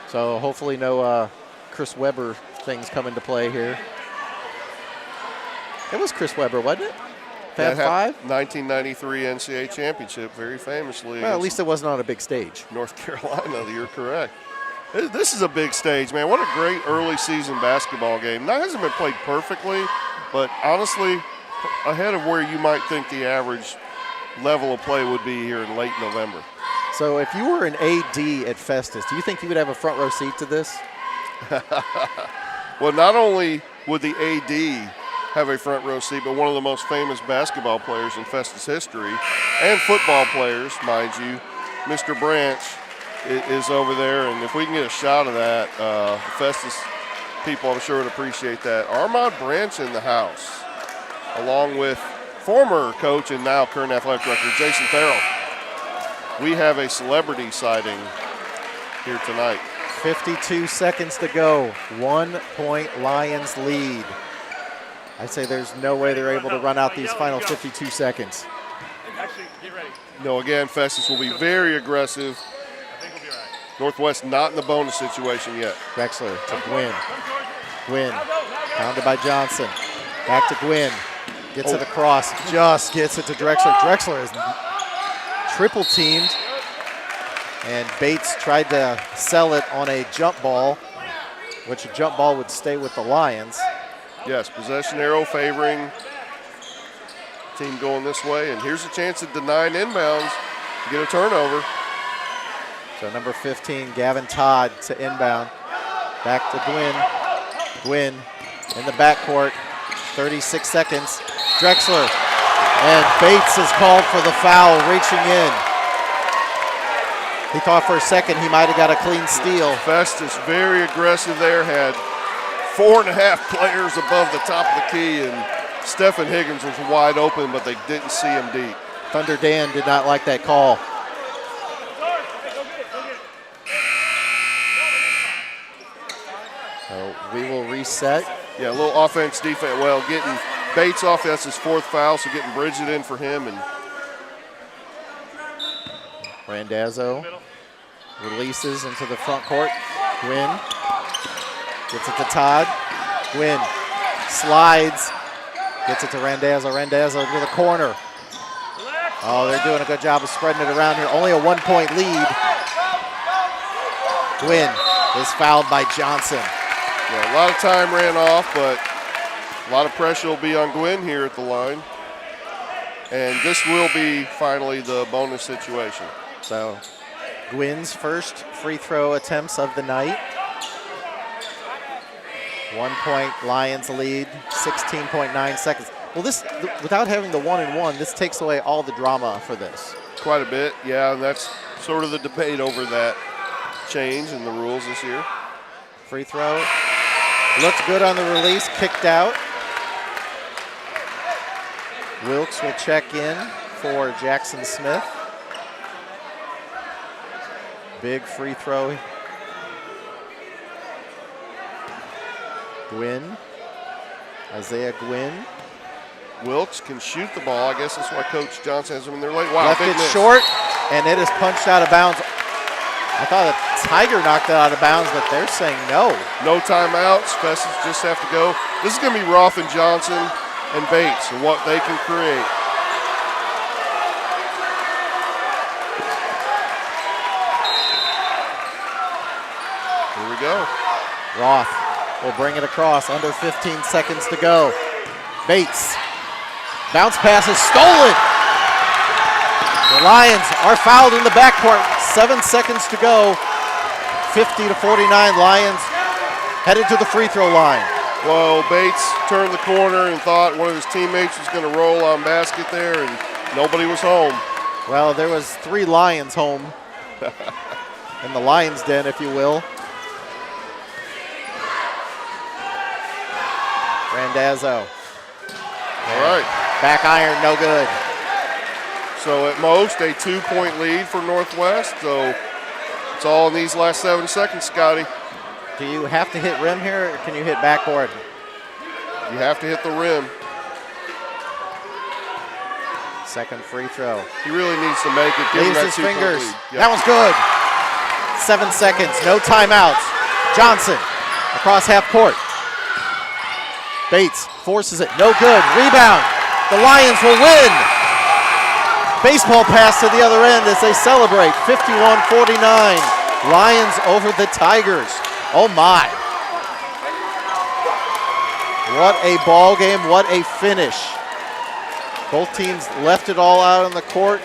So hopefully no Chris Webber things come into play here. It was Chris Webber, wasn't it? Fab Five? 1993 NCAA championship, very famously. Well, at least it wasn't on a big stage. North Carolina, you're correct. This is a big stage, man. What a great early season basketball game. That hasn't been played perfectly, but honestly, ahead of where you might think the average level of play would be here in late November. So if you were an AD at Festus, do you think you would have a front row seat to this? Well, not only would the AD have a front row seat, but one of the most famous basketball players in Festus history, and football players, mind you, Mr. Branch is over there, and if we can get a shot of that, Festus people I'm sure would appreciate that. Armand Branch in the house, along with former coach and now current athletic director Jason Farrell. We have a celebrity sighting here tonight. 52 seconds to go. 1 point Lions lead. I say there's no way they're able to run out these final 52 seconds. No, again, Festus will be very aggressive. Northwest not in the bonus situation yet. Drexler to Gwynn. Gwynn pounded by Johnson. Back to Gwynn. Gets it across. Just gets it to Drexler. Drexler is triple teamed. And Bates tried to sell it on a jump ball, which a jump ball would stay with the Lions. Yes, possession arrow favoring team going this way. And here's a chance at denying inbounds to get a turnover. So number 15, Gavin Todd to inbound. Back to Gwynn. Gwynn in the backcourt. 36 seconds. Drexler. And Bates is called for the foul, reaching in. He thought for a second he might have got a clean steal. Festus very aggressive there, had 4.5 players above the top of the key, and Stephen Higgins was wide open, but they didn't see him deep. Thunder Dan did not like that call. So we will reset. Yeah, a little offense, defense. Well, getting Bates off, that's his fourth foul, so getting Bridget in for him. And Randazzo releases into the front court. Gwynn gets it to Todd. Gwynn slides, gets it to Randazzo. Randazzo to the corner. Oh, they're doing a good job of spreading it around here. Only a 1 point lead. Gwynn is fouled by Johnson. Yeah, a lot of time ran off, but a lot of pressure will be on Gwynn here at the line. And this will be finally the bonus situation. So Gwynn's first free throw attempts of the night. 1 point Lions lead, 16.9 seconds. Well, this, without having the 1-and-1, this takes away all the drama for this. Quite a bit, yeah, and that's sort of the debate over that change in the rules this year. Free throw. Looked good on the release, kicked out. Wilkes will check in for Jackson Smith. Big free throw. Gwynn. Isaiah Gwynn. Wilkes can shoot the ball. I guess that's why Coach Johnson has him in there late. Wow, left big it miss. Short, and it is punched out of bounds. I thought a Tiger knocked it out of bounds, but they're saying no. No timeouts. Festus just have to go. This is going to be Roth and Johnson and Bates and what they can create. Here we go. Roth will bring it across. Under 15 seconds to go. Bates. Bounce pass is stolen. The Lions are fouled in the backcourt. 7 seconds to go. 50-49 Lions headed to the free throw line. Well, Bates turned the corner and thought one of his teammates was going to roll on basket there, and nobody was home. Well, there was 3 Lions home in the Lions den, if you will. Randazzo. All right. Back iron, no good. So at most, a 2-point lead for Northwest. So it's all in these last 7 seconds, Scotty. Do you have to hit rim here, or can you hit backboard? You have to hit the rim. Second free throw. He really needs to make it. Give him Leaves that his 2-point fingers. lead. Yep. That was good. 7 seconds, no timeouts. Johnson across half court. Bates forces it, no good. Rebound. The Lions will win. Baseball pass to the other end as they celebrate. 51-49. Lions over the Tigers. Oh my. What a ball game, what a finish. Both teams left it all out on the court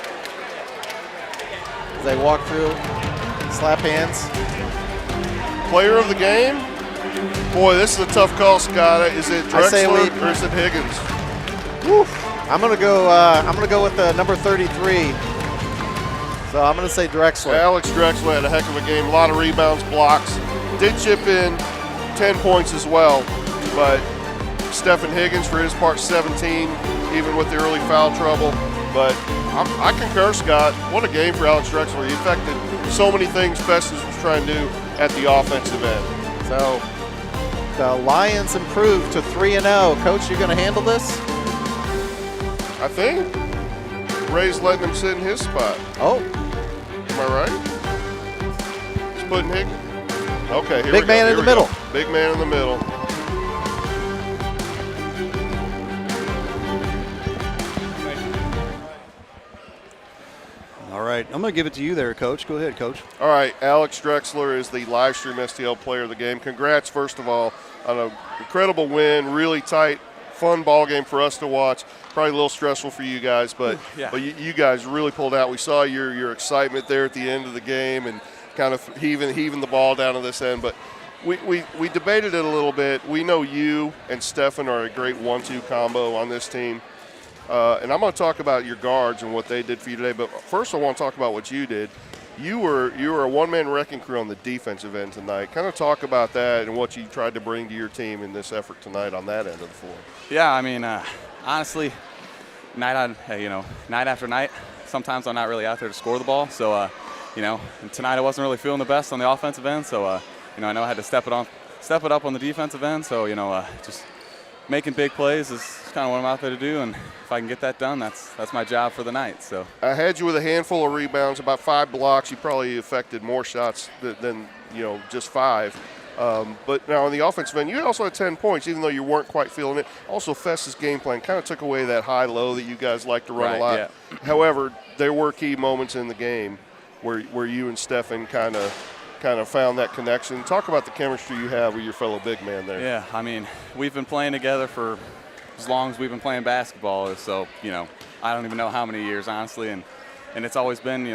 as they walk through, slap hands. Player of the game? Boy, this is a tough call, Scott. Is it Drexler or is it Higgins? Woo. I'm gonna go with the number 33. So I'm gonna say Drexler. Alex Drexler had a heck of a game. A lot of rebounds, blocks. Did chip in 10 points as well, but Stephen Higgins, for his part, 17, even with the early foul trouble. But I concur, Scott. What a game for Alex Drexler. He affected so many things Festus was trying to do at the offensive end. So the Lions improved to 3-0. Coach, you going to handle this? I think. Ray's letting him sit in his spot. Oh. Am I right? He's putting Higgins. Okay, here we go. Big man in the middle. Big man in the middle. All right, I'm going to give it to you there, Coach. Go ahead, Coach. All right, Alex Drexler is the live stream STL player of the game. Congrats, first of all, on an incredible win, really tight, fun ball game for us to watch. Probably a little stressful for you guys, but you guys really pulled out. We saw your excitement there at the end of the game and kind of heaving the ball down to this end. But we debated it a little bit. We know you and Stefan are a great 1-2 combo on this team. And I'm going to talk about your guards and what they did for you today. But first I want to talk about what you did. You were a one-man wrecking crew on the defensive end tonight. Kind of talk about that and what you tried to bring to your team in this effort tonight on that end of the floor. Yeah, I mean, honestly, night after night, sometimes I'm not really out there to score the ball. So, and tonight I wasn't really feeling the best on the offensive end. So, I know I had to step it up on the defensive end. So, just making big plays is kind of what I'm out there to do, and if I can get that done, that's my job for the night. So I had you with a handful of rebounds, about 5 blocks. You probably affected more shots than just 5. But now on the offensive end, you also had 10 points, even though you weren't quite feeling it. Also, Festus' game plan kind of took away that high-low that you guys like to run a lot. Yeah. However, there were key moments in the game where you and Stefan kind of found that connection. Talk about the chemistry you have with your fellow big man there. Yeah, I mean, we've been playing together for as long as we've been playing basketball. So, I don't even know how many years, honestly. And it's always been,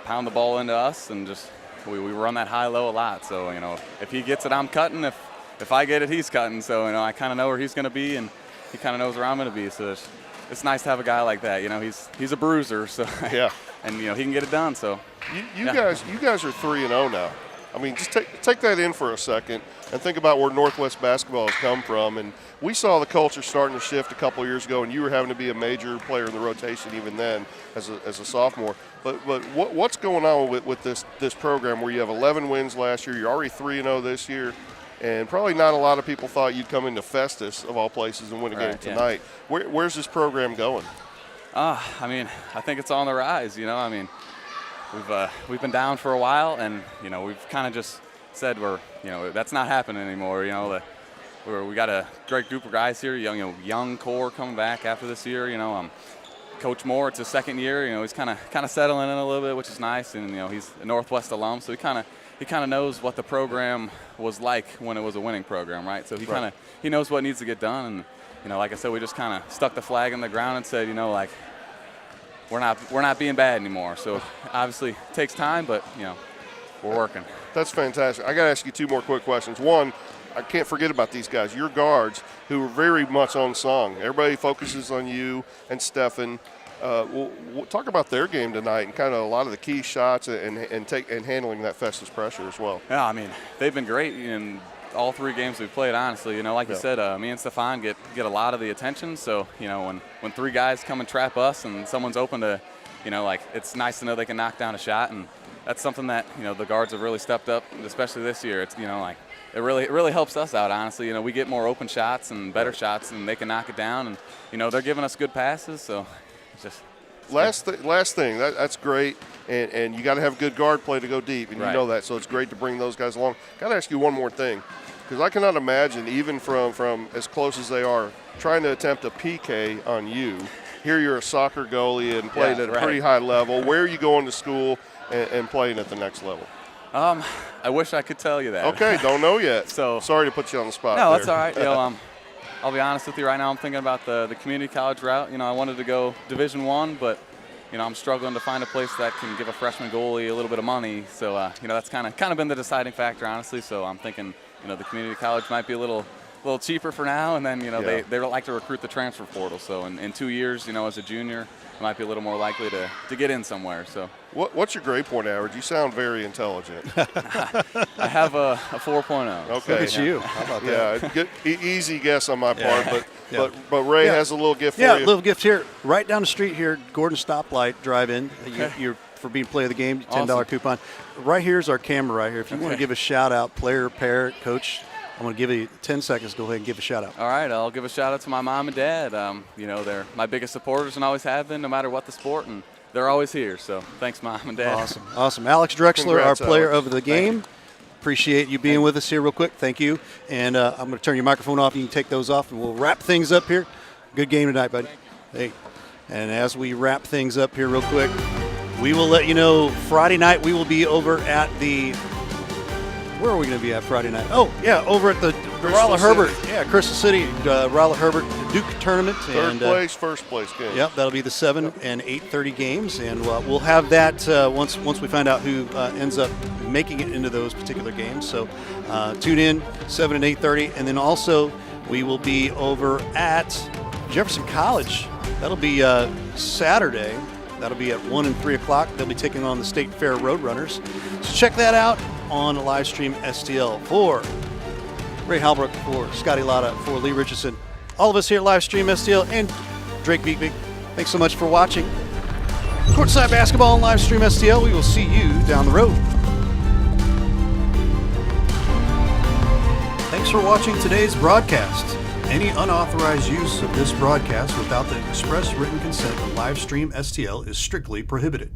pound the ball into us and just we run that high-low a lot. So, if he gets it, I'm cutting. If I get it, he's cutting. So, I kind of know where he's going to be, and he kind of knows where I'm going to be. So it's nice to have a guy like that. He's a bruiser. So yeah. And, he can get it done. So you guys are 3-0 now. I mean, just take that in for a second and think about where Northwest basketball has come from. And we saw the culture starting to shift a couple of years ago, and you were having to be a major player in the rotation even then as a sophomore. But what's going on with this program where you have 11 wins last year, you're already 3-0 this year, and probably not a lot of people thought you'd come into Festus, of all places, and win a game tonight. Yeah. Where's this program going? I mean, I think it's on the rise, I mean, we've been down for a while, and we've kind of just said that's not happening anymore. We got a great group of guys here, young core coming back after this year. Coach Moore, it's his second year. He's kind of settling in a little bit, which is nice, and he's a Northwest alum, so he kind of knows what the program was like when it was a winning program, right? So he knows what needs to get done, and like I said, we just kind of stuck the flag in the ground and said, we're not being bad anymore. So obviously it takes time, but we're working. That's fantastic. I got to ask you 2 more quick questions. One, I can't forget about these guys, your guards, who are very much unsung. Everybody focuses on you and Stefan. We'll talk about their game tonight and kind of a lot of the key shots and handling that Festus pressure as well. Yeah, I mean, they've been great, and all 3 games we've played, honestly. Like you said, me and Stefan get a lot of the attention. So, when 3 guys come and trap us and someone's open to, it's nice to know they can knock down a shot. And that's something that, the guards have really stepped up, especially this year. It's, it really helps us out, honestly. We get more open shots and better shots, and they can knock it down. And, they're giving us good passes. So it's just. Last thing, that's great, and you got to have good guard play to go deep, and you know that, so it's great to bring those guys along. Got to ask you one more thing, because I cannot imagine, even from as close as they are, trying to attempt a PK on you. Here you're a soccer goalie and played at a pretty high level. Where are you going to school and playing at the next level? I wish I could tell you that. Okay, don't know yet. So sorry to put you on the spot. No, there. that's all right. I'll be honest with you right now. I'm thinking about the community college route. I wanted to go Division I, but I'm struggling to find a place that can give a freshman goalie a little bit of money. So that's kind of been the deciding factor, honestly. So I'm thinking the community college might be a little cheaper for now, and then they like to recruit the transfer portal. So in 2 years, as a junior, I might be a little more likely to get in somewhere. So what's your grade point average? You sound very intelligent. I have a 4.0. Okay, look at you. How about that? Yeah, easy guess on my part, but Ray has a little gift for you. Yeah, a little gift here, right down the street here, Gordon Stoplight Drive-In. Okay. You're for being player of the game, $10 Awesome. coupon. Right here's our camera right here. If you want to give a shout out, player, parent, coach, I'm going to give you 10 seconds. Go ahead and give a shout out. All right, I'll give a shout out to my mom and dad. They're my biggest supporters and always have been, no matter what the sport, and they're always here. So thanks, Mom and Dad. Awesome. Alex Drexler, Congrats, our player Alex. of the game. Appreciate you being with us here real quick. Thank you. And I'm going to turn your microphone off. You can take those off, and we'll wrap things up here. Good game tonight, buddy. Hey. And as we wrap things up here real quick, we will let you know Friday night we will be over at the – where are we going to be at Friday night? Oh, yeah, over at the Raleigh Herbert. Yeah, Crystal City, Raleigh Herbert Duke tournament. Third place, first place game. Yep, that'll be the 7 and 8:30 games, and we'll have that once we find out who ends up making it into those particular games. So tune in 7 and 8:30, and then also we will be over at Jefferson College. That'll be Saturday. That'll be at 1 and 3 o'clock. They'll be taking on the State Fair Roadrunners. So check that out on Livestream STL. For Ray Halbrook, for Scotty Lotta, for Lee Richardson, all of us here at Livestream STL, and Drake Beekman. Thanks so much for watching Courtside Basketball on Livestream STL. We will see you down the road. Thanks for watching today's broadcast. Any unauthorized use of this broadcast without the express written consent of Livestream STL is strictly prohibited.